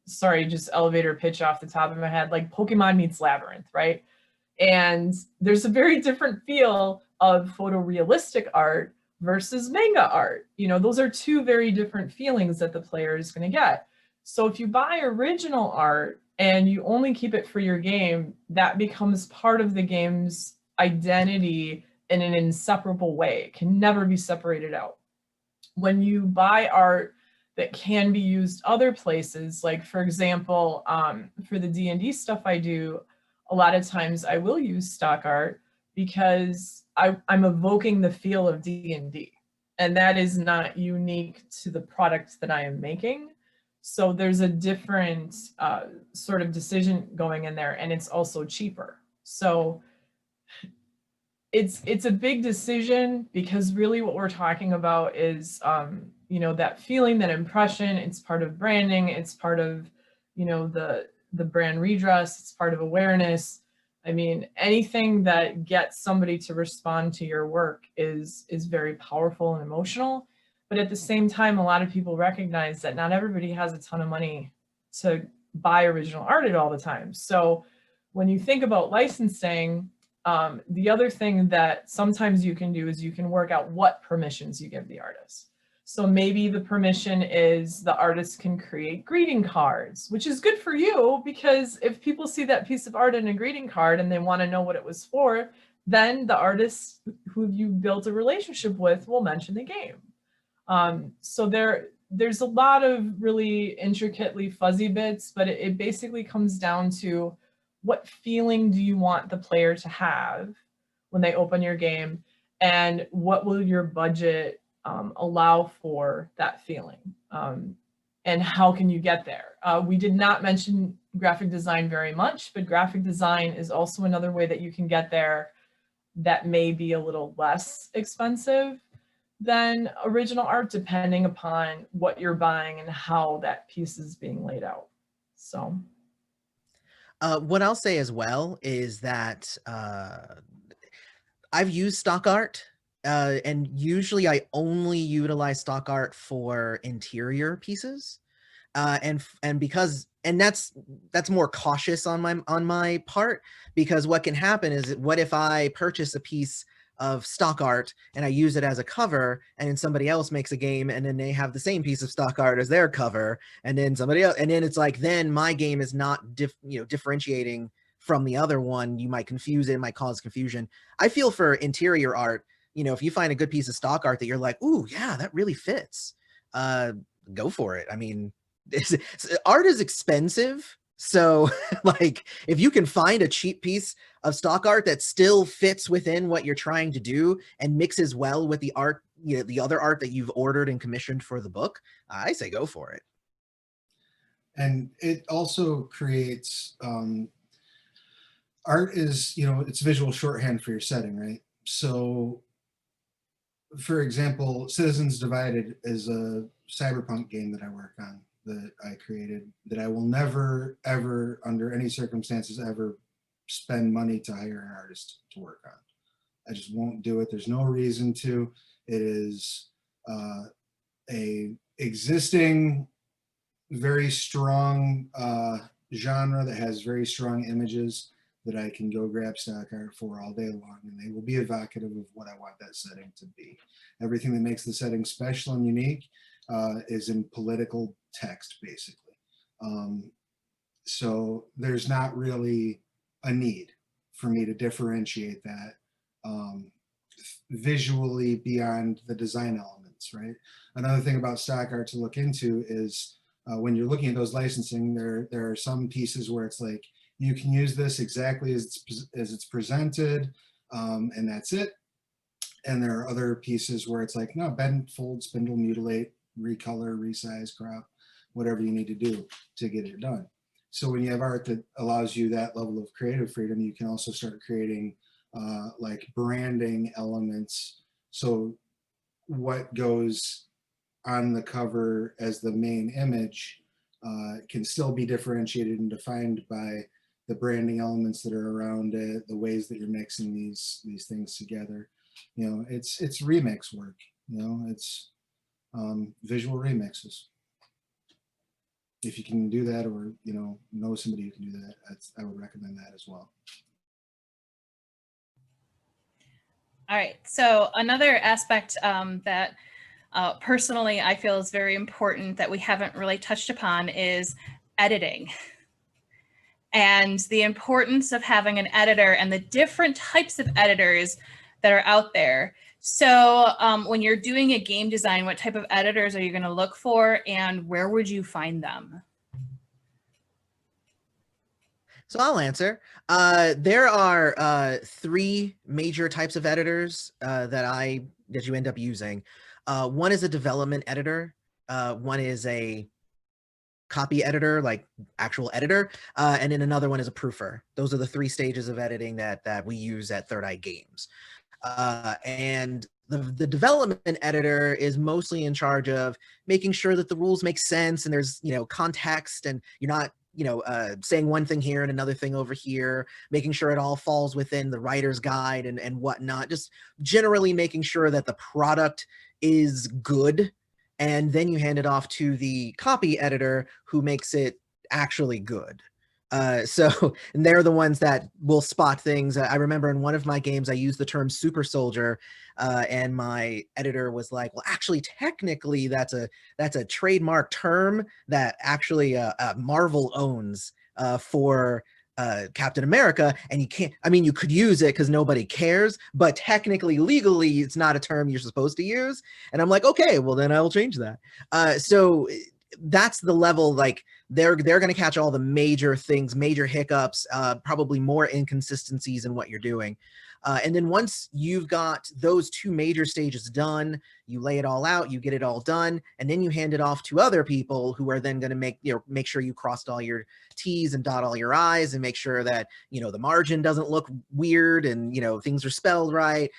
sorry, just elevator pitch off the top of my head, like Pokemon meets Labyrinth, right? And there's a very different feel of photorealistic art versus manga art. Those are 2 very different feelings that the player is going to get. So if you buy original art and you only keep it for your game, that becomes part of the game's identity in an inseparable way. It can never be separated out. When you buy art that can be used other places, like for example, for the D&D stuff I do, a lot of times I will use stock art because I'm evoking the feel of D&D, and that is not unique to the product that I am making. So there's a different sort of decision going in there, and it's also cheaper. So it's a big decision because really what we're talking about is that feeling, that impression. It's part of branding. It's part of the brand redress. It's part of awareness. I mean, anything that gets somebody to respond to your work is very powerful and emotional. But at the same time, a lot of people recognize that not everybody has a ton of money to buy original art at all the time. So when you think about licensing, the other thing that sometimes you can do is you can work out what permissions you give the artist. So maybe the permission is the artist can create greeting cards, which is good for you because if people see that piece of art in a greeting card and they want to know what it was for, then the artist who you built a relationship with will mention the game. So there's a lot of really intricately fuzzy bits, but it basically comes down to what feeling do you want the player to have when they open your game, and what will your budget allow for that feeling, and how can you get there? We did not mention graphic design very much, but graphic design is also another way that you can get there that may be a little less expensive than original art, depending upon what you're buying and how that piece is being laid out. So what I'll say as well is that I've used stock art, and usually I only utilize stock art for interior pieces, and that's more cautious on my part, because what can happen is, what if I purchase a piece of stock art and I use it as a cover, and then somebody else makes a game and then they have the same piece of stock art as their cover, and then somebody else, and then it's like, then my game is not differentiating from the other one. You might confuse it, it might cause confusion. I feel for interior art, if you find a good piece of stock art that you're like, ooh, yeah, that really fits, go for it. I mean, art is expensive. So like, if you can find a cheap piece of stock art that still fits within what you're trying to do and mixes well with the art, the other art that you've ordered and commissioned for the book, I say go for it. And it also creates, art is, it's visual shorthand for your setting, right? So for example, Citizens Divided is a cyberpunk game that I work on, that I created, that I will never, ever, under any circumstances, ever spend money to hire an artist to work on. I just won't do it. There's no reason to. It is a existing, very strong genre that has very strong images that I can go grab stock art for all day long, and they will be evocative of what I want that setting to be. Everything that makes the setting special and unique is in political text, basically. So there's not really a need for me to differentiate that visually beyond the design elements, right? Another thing about stock art to look into is when you're looking at those licensing, there are some pieces where it's like, you can use this exactly as it's presented, and that's it. And there are other pieces where it's like, no, bend, fold, spindle, mutilate, recolor, resize, crop, whatever you need to do to get it done. So when you have art that allows you that level of creative freedom, you can also start creating like branding elements. So what goes on the cover as the main image can still be differentiated and defined by the branding elements that are around it, the ways that you're mixing these things together. You know, it's remix work. You know, it's visual remixes. If you can do that, or you know somebody who can do that, I would recommend that as well. All right. So another aspect that personally I feel is very important that we haven't really touched upon is editing. And the importance of having an editor and the different types of editors that are out there. So when you're doing a game design, what type of editors are you going to look for, and where would you find them? So I'll answer. There are 3 major types of editors that you end up using. One is a development editor. One is a copy editor, like actual editor, and then another one is a proofer. Those are the 3 stages of editing that we use at Third Eye Games. And the development editor is mostly in charge of making sure that the rules make sense and there's context, and you're not saying one thing here and another thing over here, making sure it all falls within the writer's guide and whatnot, just generally making sure that the product is good. And then you hand it off to the copy editor who makes it actually good. So and they're the ones that will spot things. I remember in one of my games, I used the term super soldier, and my editor was like, well, actually, technically, that's a trademark term that actually Marvel owns for Captain America, and you can't, I mean, you could use it because nobody cares, but technically, legally, it's not a term you're supposed to use. And I'm like, okay, well, then I'll change that. So that's the level, like, they're going to catch all the major things, major hiccups, probably more inconsistencies in what you're doing. And then once you've got those 2 major stages done, you lay it all out, you get it all done, and then you hand it off to other people who are then going to make sure you crossed all your T's and dot all your I's and make sure that, the margin doesn't look weird and, things are spelled right.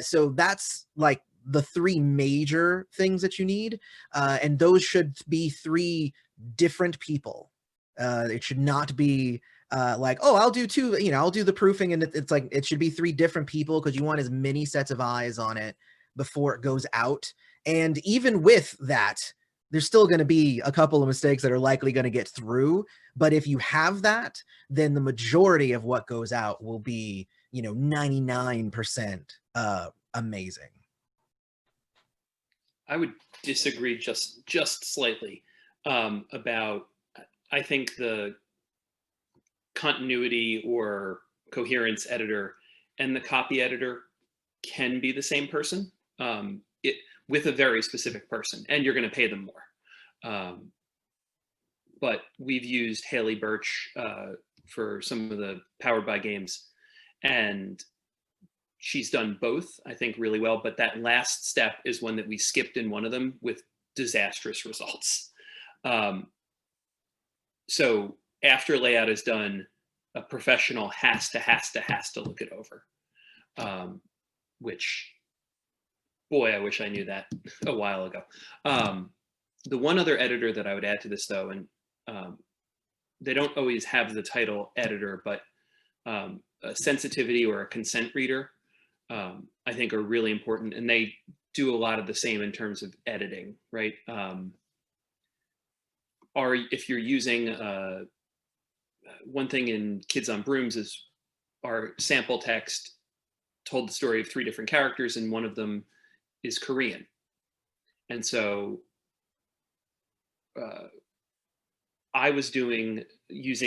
So that's like the 3 major things that you need. And those should be 3 different people. It should not be like, oh, I'll do 2, I'll do the proofing, and it's like, it should be 3 different people, because you want as many sets of eyes on it before it goes out. And even with that, there's still going to be a couple of mistakes that are likely going to get through. But if you have that, then the majority of what goes out will be, 99% amazing. I would disagree just slightly about, I think the continuity or coherence editor and the copy editor can be the same person, with a very specific person, and you're going to pay them more. But we've used Haley Birch for some of the Powered by games, and she's done both, I think, really well. But that last step is one that we skipped in one of them with disastrous results. So after layout is done, a professional has to look it over, which boy, I wish I knew that a while ago. The one other editor that I would add to this, though, and they don't always have the title editor, but a sensitivity or a consent reader, I think are really important, and they do a lot of the same in terms of editing, right? If you're using one thing in Kids on Brooms is our sample text told the story of 3 different characters, and one of them is Korean, and so I was using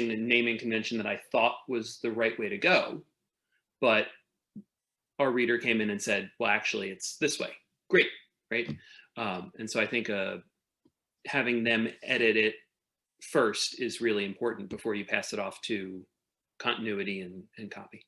the naming convention that I thought was the right way to go, but our reader came in and said, well, actually it's this way. Great, right? And so I think having them edit it first is really important before you pass it off to continuity and copy.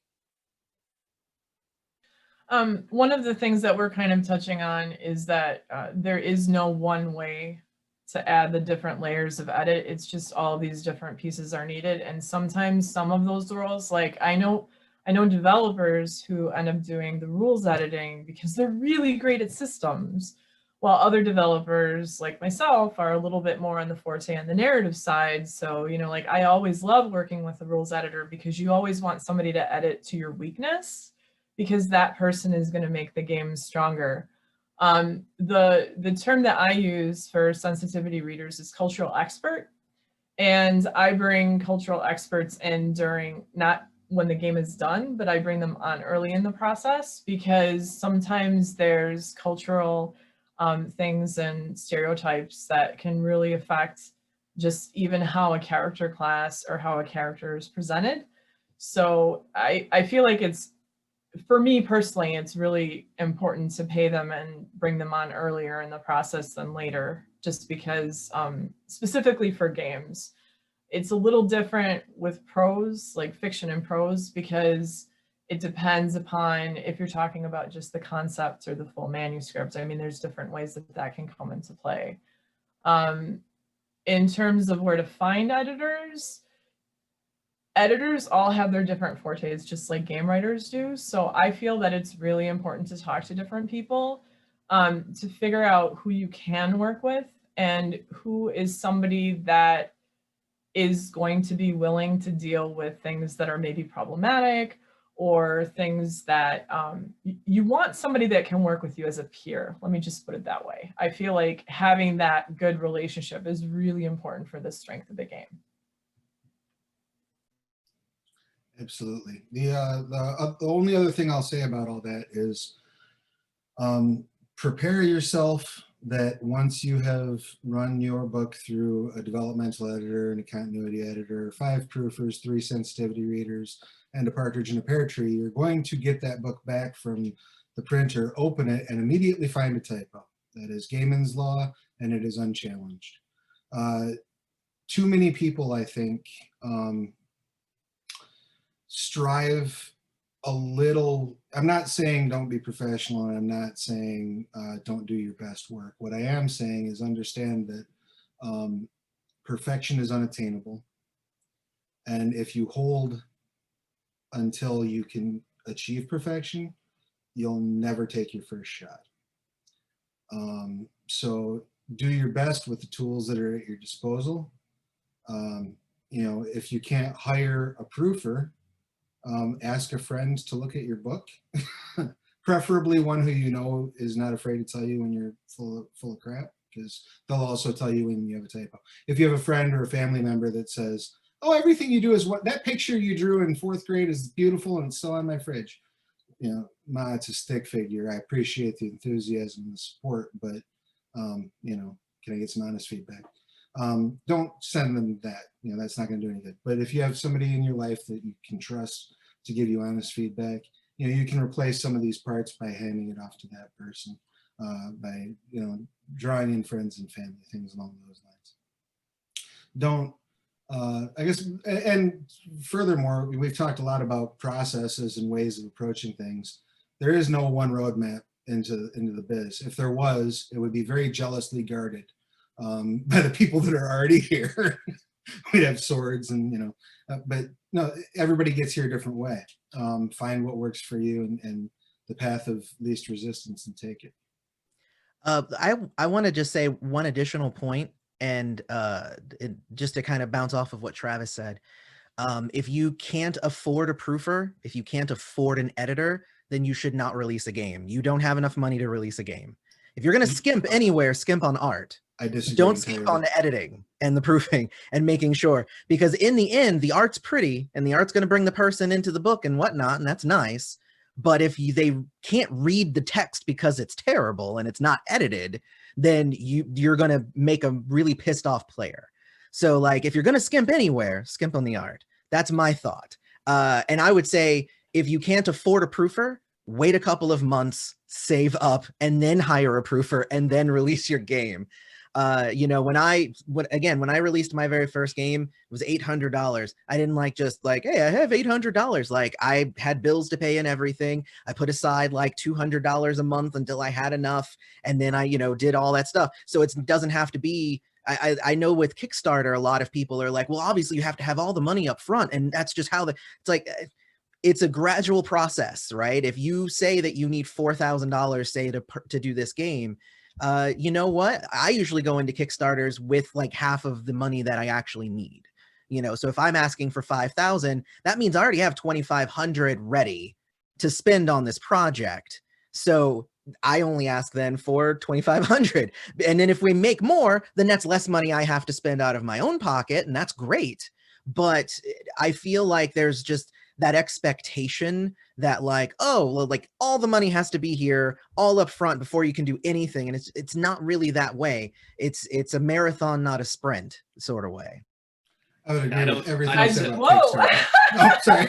One of the things that we're kind of touching on is that there is no one way to add the different layers of edit. It's just all these different pieces are needed. And sometimes some of those roles, like I know developers who end up doing the rules editing because they're really great at systems, while other developers like myself are a little bit more on the forte on the narrative side. So, you know, like I always love working with a rules editor because you always want somebody to edit to your weakness, because that person is going to make the game stronger. The term that I use for sensitivity readers is cultural expert. And I bring cultural experts in during, not when the game is done, but I bring them on early in the process, because sometimes there's cultural things and stereotypes that can really affect just even how a character class or how a character is presented. So I feel like it's, for me personally, it's really important to pay them and bring them on earlier in the process than later, just because specifically for games, it's a little different with prose, like fiction and prose, because it depends upon if you're talking about just the concept or the full manuscript. I mean, there's different ways that that can come into play. In terms of where to find editors all have their different fortes, just like game writers do. So I feel that it's really important to talk to different people to figure out who you can work with and who is somebody that is going to be willing to deal with things that are maybe problematic, or things that you want somebody that can work with you as a peer. Let me just put it that way. I feel like having that good relationship is really important for the strength of the game. Absolutely. The only other thing I'll say about all that is prepare yourself that once you have run your book through a developmental editor and a continuity editor, 5 proofers, 3 sensitivity readers, and a partridge in a pear tree, you're going to get that book back from the printer, open it, and immediately find a typo. That is Gaiman's law, and it is unchallenged. Too many people, I think, strive a little. I'm not saying don't be professional, and I'm not saying don't do your best work. What I am saying is understand that perfection is unattainable, and if you hold until you can achieve perfection, you'll never take your first shot. So do your best with the tools that are at your disposal. You know, if you can't hire a proofer, ask a friend to look at your book, preferably one who you know is not afraid to tell you when you're full of crap, because they'll also tell you when you have a typo. If you have a friend or a family member that says, oh, everything you do is what that picture you drew in 4th grade is beautiful and it's still on my fridge. You know, Ma, it's a stick figure. I appreciate the enthusiasm and the support, but you know, can I get some honest feedback? Don't send them that. You know, that's not going to do any good. But if you have somebody in your life that you can trust to give you honest feedback, you know, you can replace some of these parts by handing it off to that person, by, you know, drawing in friends and family, things along those lines. Don't, I guess, and furthermore, we've talked a lot about processes and ways of approaching things. There is no one roadmap into the biz. If there was, it would be very jealously guarded by the people that are already here. We'd have swords and, you know, but no, everybody gets here a different way. Find what works for you and the path of least resistance and take it. I want to just say one additional point, and just to kind of bounce off of what Travis said. If you can't afford a proofer, if you can't afford an editor, then you should not release a game. You don't have enough money to release a game. If you're going to skimp anywhere, skimp on art. I disagree. Don't skimp on the editing and the proofing and making sure, because in the end, the art's pretty and the art's going to bring the person into the book and whatnot, and that's nice. But if they can't read the text because it's terrible and it's not edited, then you're going to make a really pissed off player. So like, if you're going to skimp anywhere, skimp on the art. That's my thought. And I would say, if you can't afford a proofer, wait a couple of months, save up, and then hire a proofer and then release your game. You know, when I released my very first game, it was $800. I didn't just like, hey, I have $800. Like, I had bills to pay and everything. I put aside like $200 a month until I had enough. And then I, did all that stuff. So it doesn't have to be, I know with Kickstarter, a lot of people are like, well, obviously you have to have all the money up front. And that's just how it's like, it's a gradual process, right? If you say that you need $4,000, say to do this game, you know what? I usually go into Kickstarters with like half of the money that I actually need. So if I'm asking for 5,000, that means I already have 2,500 ready to spend on this project. So I only ask then for 2,500. And then if we make more, then that's less money I have to spend out of my own pocket, and that's great. But I feel like there's just that expectation that like, oh, well, like all the money has to be here all up front before you can do anything. And it's not really that way. It's a marathon, not a sprint sort of way. I would agree with everything I you said don't- about Kickstarter. Oh, sorry.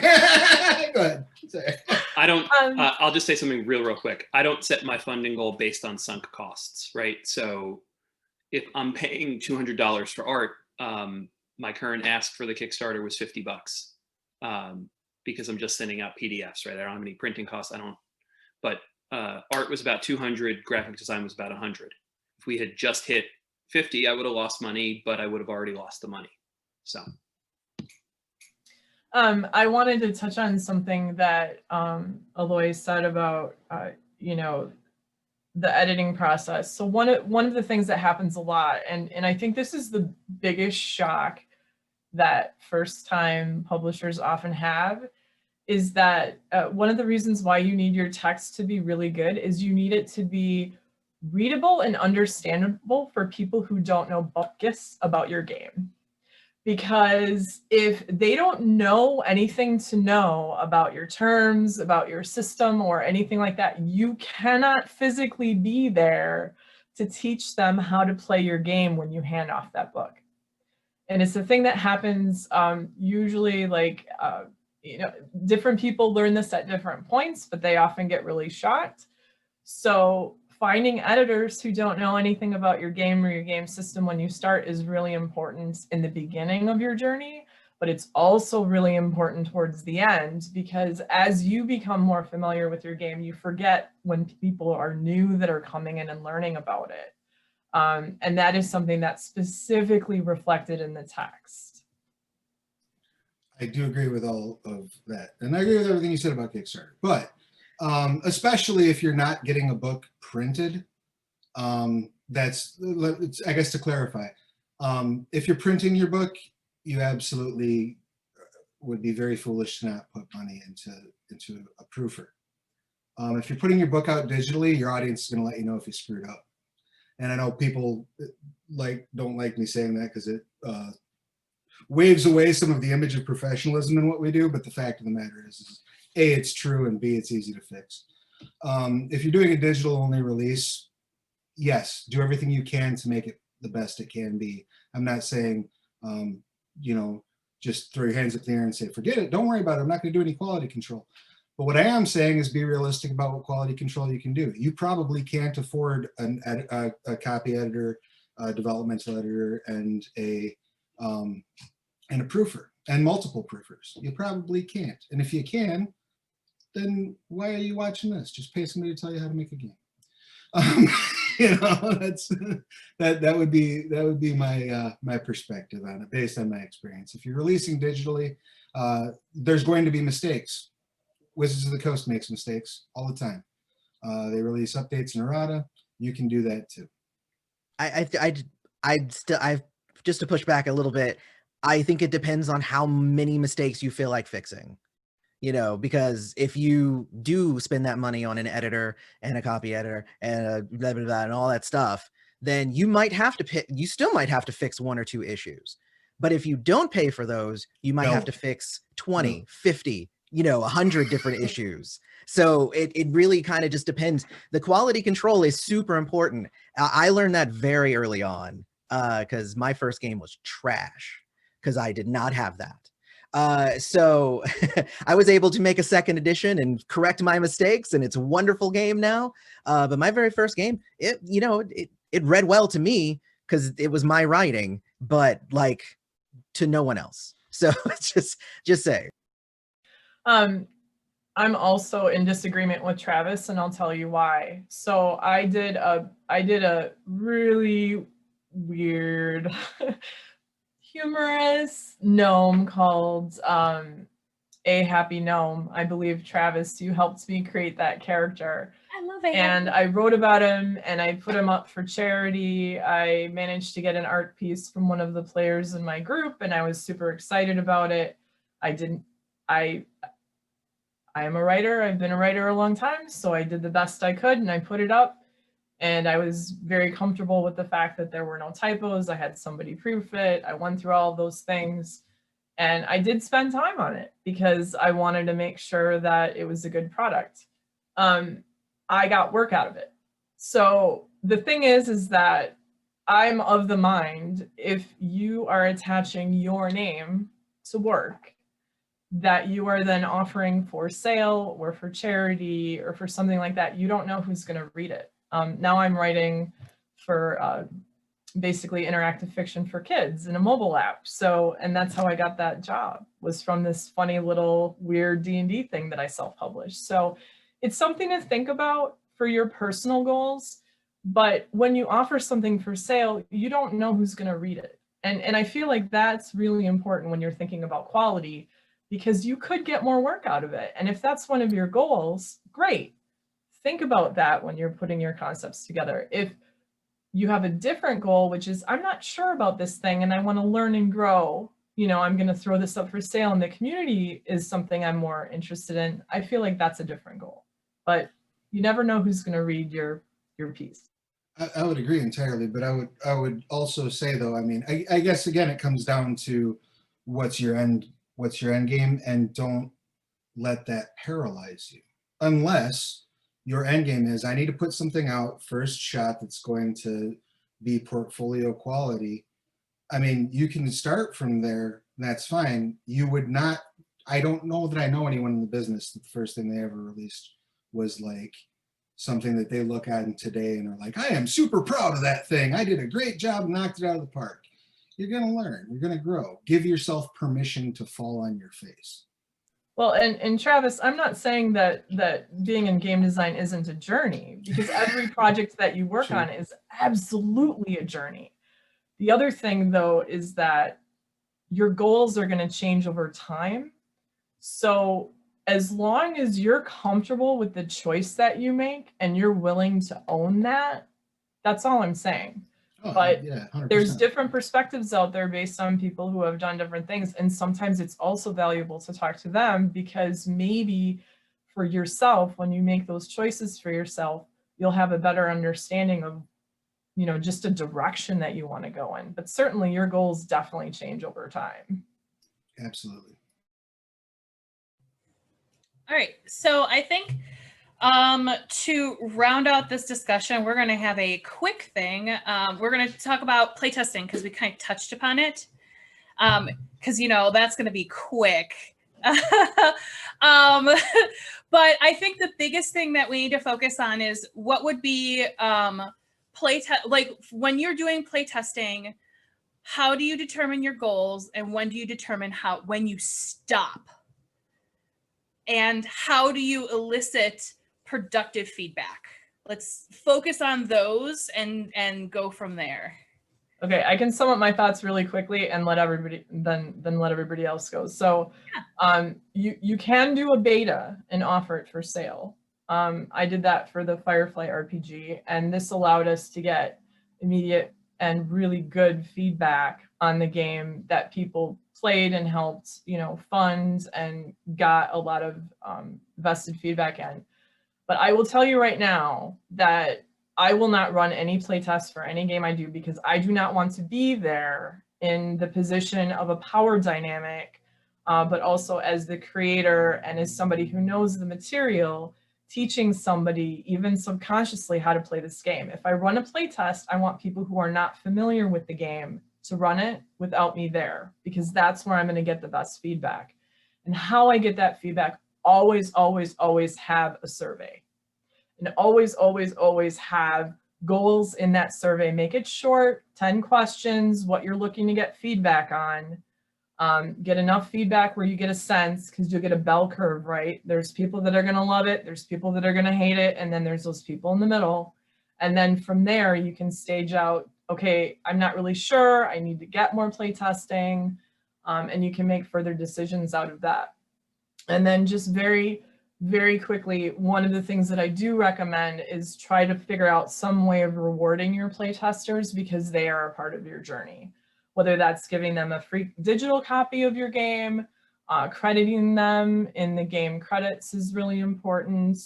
Go ahead. Sorry. I don't, I'll just say something real quick. I don't set my funding goal based on sunk costs, right? So if I'm paying $200 for art, my current ask for the Kickstarter was $50. Because I'm just sending out PDFs, right? I don't have any printing costs. But art was about 200, graphic design was about 100. If we had just hit 50, I would have lost money, but I would have already lost the money. So. I wanted to touch on something that Aloy said about, the editing process. So one of the things that happens a lot, and I think this is the biggest shock that first-time publishers often have, is that one of the reasons why you need your text to be really good is you need it to be readable and understandable for people who don't know bupkis about your game. Because if they don't know anything to know about your terms, about your system, or anything like that, you cannot physically be there to teach them how to play your game when you hand off that book. And it's a thing that happens usually like, different people learn this at different points, but they often get really shocked. So finding editors who don't know anything about your game or your game system when you start is really important in the beginning of your journey, but it's also really important towards the end, because as you become more familiar with your game, you forget when people are new that are coming in and learning about it. And that is something that's specifically reflected in the text. I do agree with all of that. And I agree with everything you said about Kickstarter. But especially if you're not getting a book printed, that's, I guess to clarify, if you're printing your book, you absolutely would be very foolish to not put money into a proofer. If you're putting your book out digitally, your audience is going to let you know if you screwed up. And I know people don't like me saying that because it waves away some of the image of professionalism in what we do. But the fact of the matter is A, it's true, and B, it's easy to fix. If you're doing a digital only release, yes, do everything you can to make it the best it can be. I'm not saying, just throw your hands up in the air and say, forget it, don't worry about it, I'm not going to do any quality control. But what I am saying is be realistic about what quality control you can do. You probably can't afford a copy editor, a developmental editor, and a proofer, and multiple proofers. You probably can't. And if you can, then why are you watching this? Just pay somebody to tell you how to make a game. That would be my perspective on it, based on my experience. If you're releasing digitally, there's going to be mistakes. Wizards of the Coast makes mistakes all the time. They release updates in errata. you can do that too. I just to push back a little bit, I think it depends on how many mistakes you feel like fixing. You know, because if you do spend that money on an editor and a copy editor and a blah, blah, blah, and all that stuff, then you might have to pick, you still might have to fix 1 or 2 issues. But if you don't pay for those, you might have to fix 20, 50, 100 different issues. So it really kind of just depends. The quality control is super important. I learned that very early on because my first game was trash because I did not have that. So I was able to make a 2nd edition and correct my mistakes, and it's a wonderful game now. But my very first game, it read well to me because it was my writing, but like to no one else. So just say. I'm also in disagreement with Travis, and I'll tell you why. So I did a really weird humorous gnome called A Happy Gnome. I believe, Travis, you helped me create that character. I love it. And I wrote about him and I put him up for charity. I managed to get an art piece from one of the players in my group and I was super excited about it. I am a writer. I've been a writer a long time, so I did the best I could and I put it up. And I was very comfortable with the fact that there were no typos. I had somebody proof it. I went through all of those things. And I did spend time on it because I wanted to make sure that it was a good product. I got work out of it. So the thing is that I'm of the mind, if you are attaching your name to work that you are then offering for sale or for charity or for something like that, you don't know who's going to read it. Now I'm writing for basically interactive fiction for kids in a mobile app. So, and that's how I got that job, was from this funny little weird D&D thing that I self-published. So it's something to think about for your personal goals. But when you offer something for sale, you don't know who's going to read it. And I feel like that's really important when you're thinking about quality, because you could get more work out of it. And if that's one of your goals, great. Think about that when you're putting your concepts together. If you have a different goal, which is, I'm not sure about this thing and I want to learn and grow, I'm going to throw this up for sale and the community is something I'm more interested in, I feel like that's a different goal. But you never know who's going to read your piece. I would agree entirely, but I would also say, though, I mean, I guess again it comes down to what's your end game, and don't let that paralyze you. Unless your end game is, I need to put something out first shot that's going to be portfolio quality. I mean, you can start from there, and that's fine. You would not, I don't know that I know anyone in the business that the first thing they ever released was like something that they look at today and are like, I am super proud of that thing. I did a great job, knocked it out of the park. You're going to learn, you're going to grow. Give yourself permission to fall on your face. Well, and Travis, I'm not saying that being in game design isn't a journey, because every project that you work on is absolutely a journey. The other thing, though, is that your goals are going to change over time. So as long as you're comfortable with the choice that you make and you're willing to own that, that's all I'm saying. But yeah, there's different perspectives out there based on people who have done different things. And sometimes it's also valuable to talk to them, because maybe for yourself, when you make those choices for yourself, you'll have a better understanding of, just a direction that you want to go in. But certainly your goals definitely change over time. Absolutely. All right, so I think to round out this discussion, we're going to have a quick thing. We're going to talk about playtesting, because we kind of touched upon it. Because, that's going to be quick. But I think the biggest thing that we need to focus on is what would be like when you're doing playtesting, how do you determine your goals, and when do you determine when you stop? And how do you elicit productive feedback? Let's focus on those and go from there. Okay, I can sum up my thoughts really quickly and let everybody then let everybody else go. So you can do a beta and offer it for sale. I did that for the Firefly RPG, and this allowed us to get immediate and really good feedback on the game that people played and helped, fund and got a lot of vested feedback in. But I will tell you right now that I will not run any playtests for any game I do, because I do not want to be there in the position of a power dynamic, but also as the creator and as somebody who knows the material, teaching somebody even subconsciously how to play this game. If I run a playtest, I want people who are not familiar with the game to run it without me there, because that's where I'm going to get the best feedback. And how I get that feedback, always, always, always have a survey. And always, always, always have goals in that survey. Make it short, 10 questions, what you're looking to get feedback on. Get enough feedback where you get a sense, because you'll get a bell curve, right? There's people that are going to love it. There's people that are going to hate it. And then there's those people in the middle. And then from there, you can stage out, okay, I'm not really sure. I need to get more play testing. And you can make further decisions out of that. And then just very, very quickly, one of the things that I do recommend is try to figure out some way of rewarding your play testers, because they are a part of your journey. Whether that's giving them a free digital copy of your game, crediting them in the game credits is really important,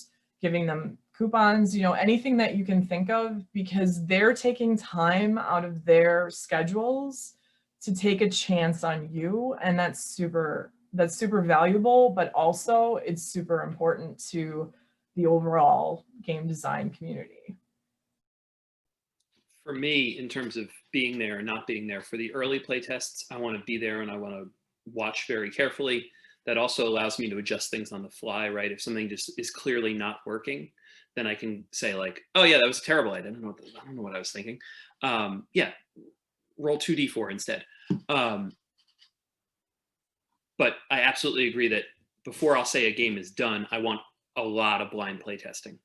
giving them coupons, anything that you can think of, because they're taking time out of their schedules to take a chance on you. And that's super valuable, but also it's super important to the overall game design community. For me, in terms of being there and not being there, for the early play tests, I want to be there and I want to watch very carefully. That also allows me to adjust things on the fly, right? If something just is clearly not working, then I can say like, oh yeah, that was terrible. I don't know what I was thinking. Yeah, roll 2d4 instead. But I absolutely agree that before I'll say a game is done, I want a lot of blind play testing.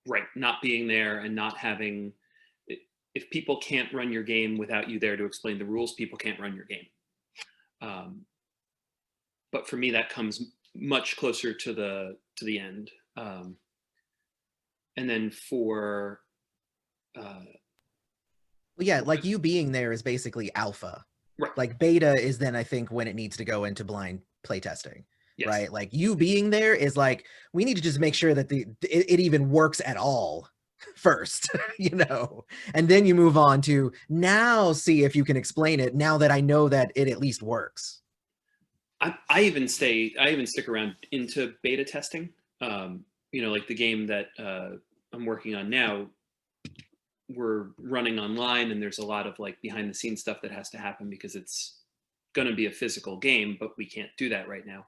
Right, not being there and not having, if people can't run your game without you there to explain the rules, people can't run your game. But for me, that comes much closer to the end. And then for yeah, like you being there is basically alpha. Right. Like beta is then I think when it needs to go into blind playtesting. Yes. Right? Like you being there is like, we need to just make sure that it even works at all first, and then you move on to now see if you can explain it now that I know that it at least works. I even stick around into beta testing. Like the game that I'm working on now, we're running online and there's a lot of like behind the scenes stuff that has to happen because it's going to be a physical game, but we can't do that right now.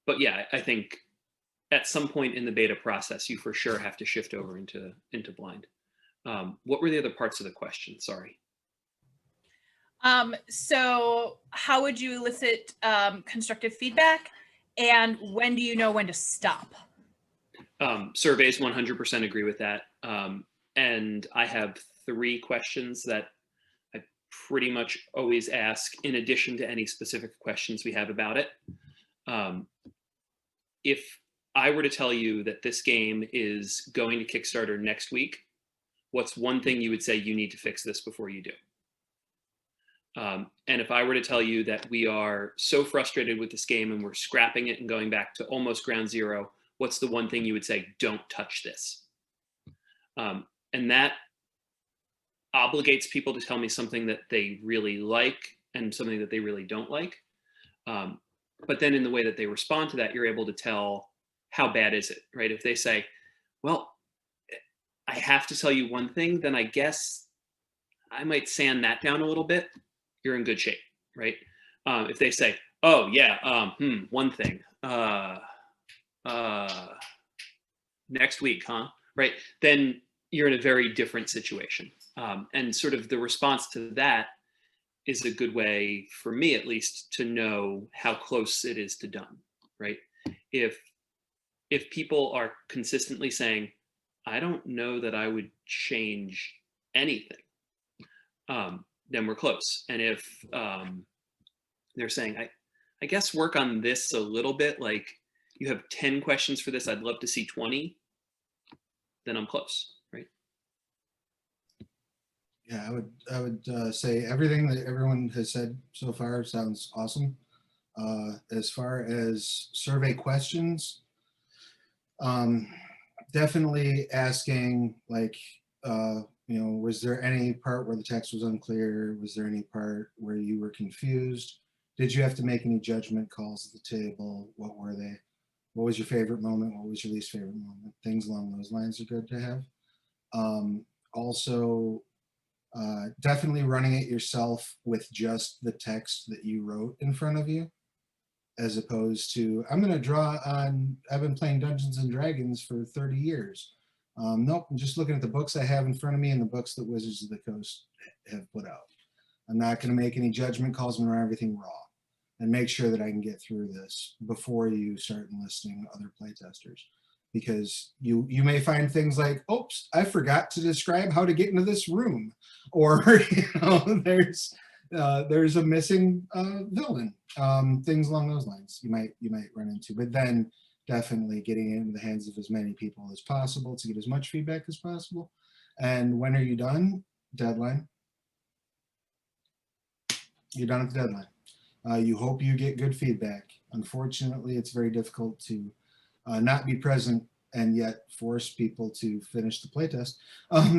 But yeah, I think at some point in the beta process, you for sure have to shift over into blind. What were the other parts of the question? Sorry. So how would you elicit constructive feedback, and when do you know when to stop? Surveys 100% agree with that. And I have 3 questions that I pretty much always ask in addition to any specific questions we have about it. If I were to tell you that this game is going to Kickstarter next week, what's one thing you would say you need to fix this before you do? And if I were to tell you that we are so frustrated with this game and we're scrapping it and going back to almost ground zero, what's the one thing you would say, don't touch this? And that obligates people to tell me something that they really like and something that they really don't like. But then in the way that they respond to that, you're able to tell how bad is it, right? If they say, well, I have to tell you one thing, then I guess I might sand that down a little bit. You're in good shape, right? If they say, oh yeah, one thing, next week, huh? Right? Then you're in a very different situation. And sort of the response to that is a good way, for me at least, to know how close it is to done, right? If people are consistently saying, I don't know that I would change anything, then we're close. And if they're saying, I guess work on this a little bit. Like, you have 10 questions for this, I'd love to see 20. Then I'm close, right? Yeah, I would say everything that everyone has said so far sounds awesome. As far as survey questions, definitely asking, like, you know, was there any part where the text was unclear? Was there any part where you were confused? Did you have to make any judgment calls at the table? What were they? What was your favorite moment? What was your least favorite moment? Things along those lines are good to have. Also, definitely running it yourself with just the text that you wrote in front of you, as opposed to, I'm going to draw on, I've been playing Dungeons and Dragons for 30 years. Nope, I'm just looking at the books I have in front of me and the books that Wizards of the Coast have put out. I'm not going to make any judgment calls and run everything raw, and make sure that I can get through this before you start enlisting other playtesters. Because you may find things like, oops, I forgot to describe how to get into this room, or you know, there's a missing villain. Things along those lines you might run into. But then definitely getting it into the hands of as many people as possible to get as much feedback as possible. And when are you done? Deadline. You're done at the deadline. You hope you get good feedback. Unfortunately, it's very difficult to not be present and yet force people to finish the playtest.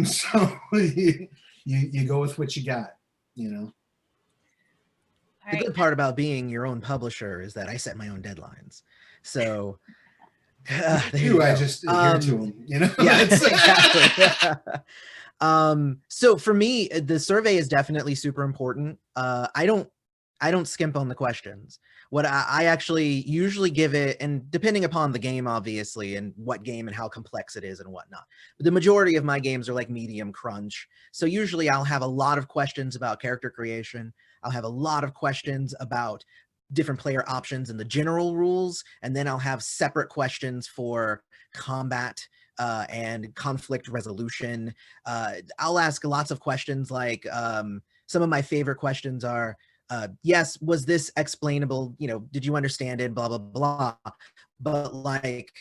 So you go with what you got, you know. The good part about being your own publisher is that I set my own deadlines. So I just adhere to them, you know. Yeah, exactly. So for me, the survey is definitely super important. I don't skimp on the questions. What I actually usually give it, and depending upon the game, obviously, and what game and how complex it is and whatnot. But the majority of my games are like medium crunch. So usually I'll have a lot of questions about character creation. I'll have a lot of questions about different player options and the general rules. And then I'll have separate questions for combat and conflict resolution. I'll ask lots of questions like, some of my favorite questions are, yes, was this explainable? You know, did you understand it? Blah, blah, blah. But like,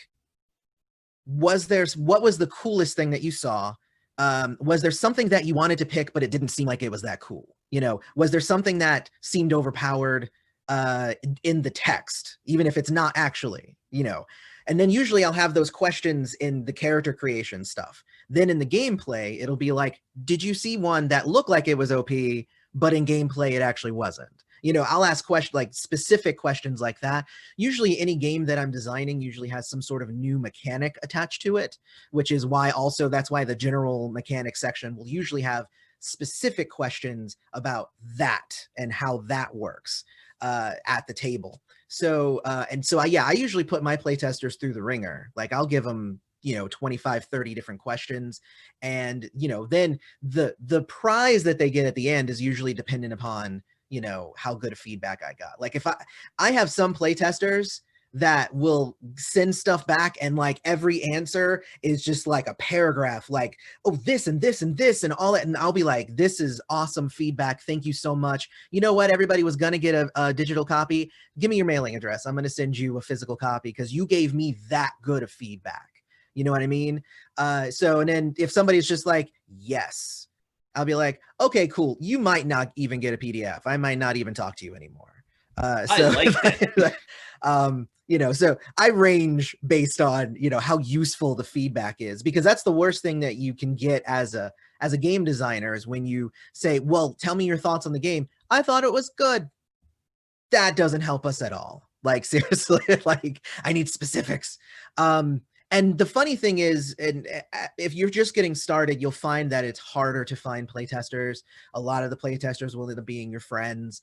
what was the coolest thing that you saw? Was there something that you wanted to pick, but it didn't seem like it was that cool? You know, was there something that seemed overpowered in the text, even if it's not actually, you know? And then usually I'll have those questions in the character creation stuff. Then in the gameplay, it'll be like, did you see one that looked like it was OP, but in gameplay it actually wasn't? You know, I'll ask questions like specific questions like that. Usually any game that I'm designing usually has some sort of new mechanic attached to it, which is why also that's why the general mechanics section will usually have specific questions about that and how that works at the table. So, I usually put my playtesters through the ringer. Like I'll give them, you know, 25, 30 different questions. And, you know, then the prize that they get at the end is usually dependent upon, you know, how good of feedback I got. Like if I have some playtesters that will send stuff back and like every answer is just like a paragraph, like, oh, this and this and this and all that. And I'll be like, this is awesome feedback. Thank you so much. You know what? Everybody was going to get a digital copy. Give me your mailing address. I'm going to send you a physical copy because you gave me that good of feedback. You know what I mean? So, and then if somebody's just like, yes, I'll be like, okay, cool. You might not even get a PDF. I might not even talk to you anymore. So, I like it. You know, so I range based on, you know, how useful the feedback is, because that's the worst thing that you can get as a game designer is when you say, well, tell me your thoughts on the game. I thought it was good. That doesn't help us at all. Like seriously, like I need specifics. And the funny thing is, and if you're just getting started, you'll find that it's harder to find playtesters. A lot of the playtesters will end up being your friends.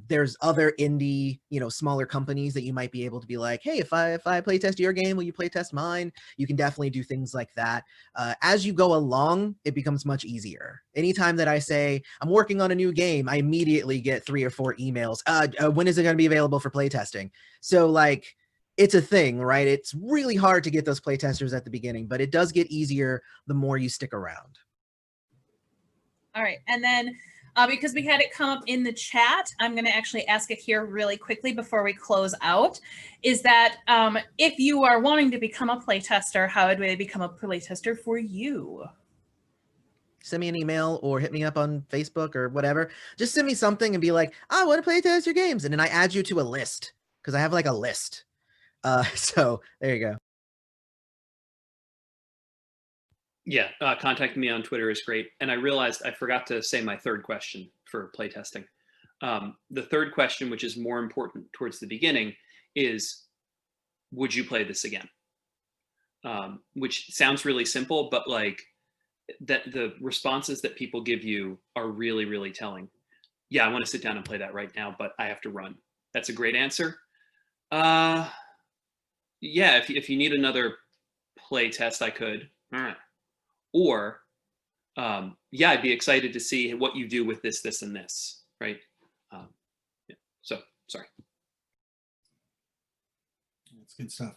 There's other indie, you know, smaller companies that you might be able to be like, hey, if I playtest your game, will you playtest mine? You can definitely do things like that. As you go along, it becomes much easier. Anytime that I say I'm working on a new game, I immediately get 3 or 4 emails. When is it going to be available for playtesting? So like, it's a thing, right? It's really hard to get those playtesters at the beginning, but it does get easier the more you stick around. All right. And then because we had it come up in the chat. I'm going to actually ask it here really quickly before we close out. Is that if you are wanting to become a playtester, how would they become a playtester for you? Send me an email or hit me up on Facebook or whatever. Just send me something and be like, I want to play test your games. And then I add you to a list because I have like a list. So there you go. Yeah, contacting me on Twitter is great. And I realized I forgot to say my third question for playtesting. The third question, which is more important towards the beginning, is, would you play this again? Which sounds really simple, but like that the responses that people give you are really, really telling. Yeah, I want to sit down and play that right now, but I have to run. That's a great answer. Yeah, if you need another play test, I could. All right. Or, yeah, I'd be excited to see what you do with this, this, and this, right? Yeah. So, sorry. That's good stuff.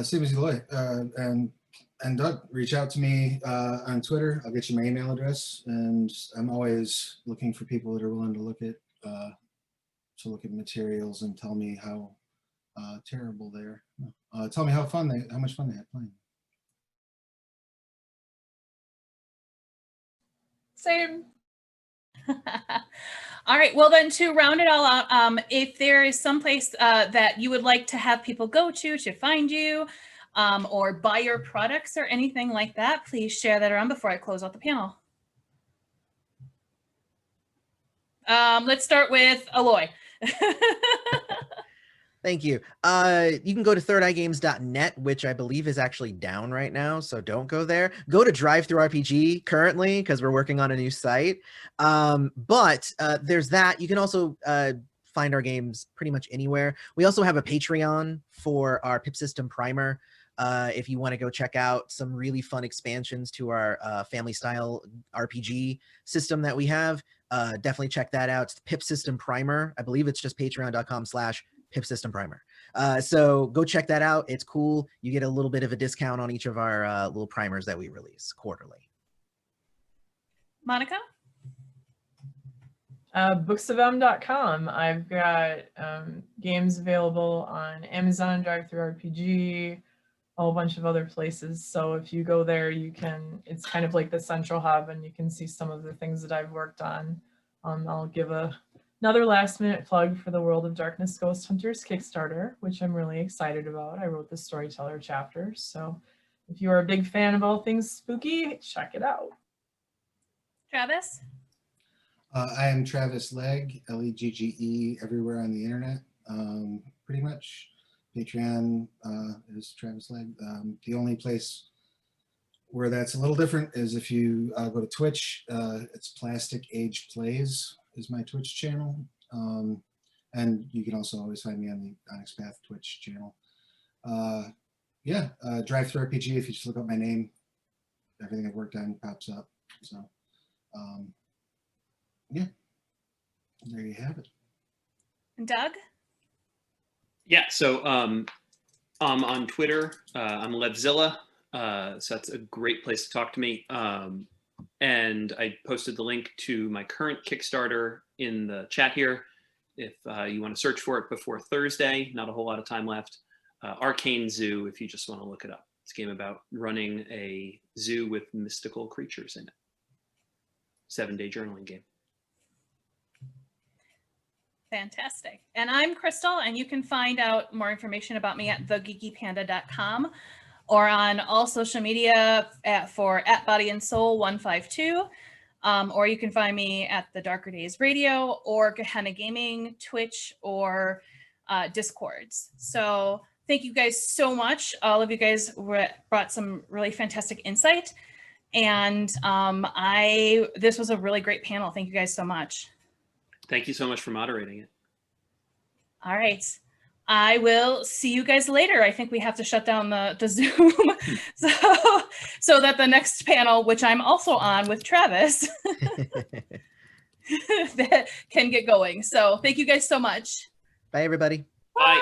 Same as Eloy. And Doug, reach out to me on Twitter. I'll get you my email address, and I'm always looking for people that are willing to look at materials and tell me how terrible they are. Tell me how much fun they had playing. Same. All right. Well, then to round it all out, if there is some place that you would like to have people go to find you, or buy your products or anything like that, please share that around before I close out the panel. Let's start with Eloy. Thank you. You can go to thirdeyegames.net, which I believe is actually down right now, so don't go there. Go to DriveThruRPG currently, because we're working on a new site. But there's that. You can also find our games pretty much anywhere. We also have a Patreon for our Pip System Primer. If you want to go check out some really fun expansions to our family-style RPG system that we have, definitely check that out. It's the Pip System Primer. I believe it's just patreon.com/Pip System Primer. So go check that out. It's cool. You get a little bit of a discount on each of our little primers that we release quarterly. Monica? Booksofm.com. I've got games available on Amazon, DriveThruRPG, a whole bunch of other places. So if you go there, it's kind of like the central hub, and you can see some of the things that I've worked on. I'll give another last minute plug for the World of Darkness Ghost Hunters Kickstarter, which I'm really excited about. I wrote the storyteller chapter. So if you are a big fan of all things spooky, check it out. Travis? I am Travis Legge, Legge, everywhere on the internet, pretty much. Patreon is Travis Legge. The only place where that's a little different is if you go to Twitch. It's Plastic Age Plays is my Twitch channel. And you can also always find me on the Onyx Path Twitch channel. Yeah, DriveThruRPG, if you just look up my name, everything I've worked on pops up. So, yeah, there you have it. And Doug? Yeah, so on Twitter, I'm Levzilla, so that's a great place to talk to me. And I posted the link to my current Kickstarter in the chat here. If you want to search for it before Thursday, not a whole lot of time left. Arcane Zoo, if you just want to look it up. It's a game about running a zoo with mystical creatures in it. 7-day journaling game. Fantastic. And I'm Crystal, and you can find out more information about me at thegeekypanda.com or on all social media for @BodyAndSoul152. Or you can find me at the Darker Days Radio or Gehenna Gaming, Twitch, or Discords. So thank you guys so much. All of you guys brought some really fantastic insight. And this was a really great panel. Thank you guys so much. Thank you so much for moderating it. All right. I will see you guys later. I think we have to shut down the Zoom so that the next panel, which I'm also on with Travis, that can get going. So thank you guys so much. Bye, everybody. Bye.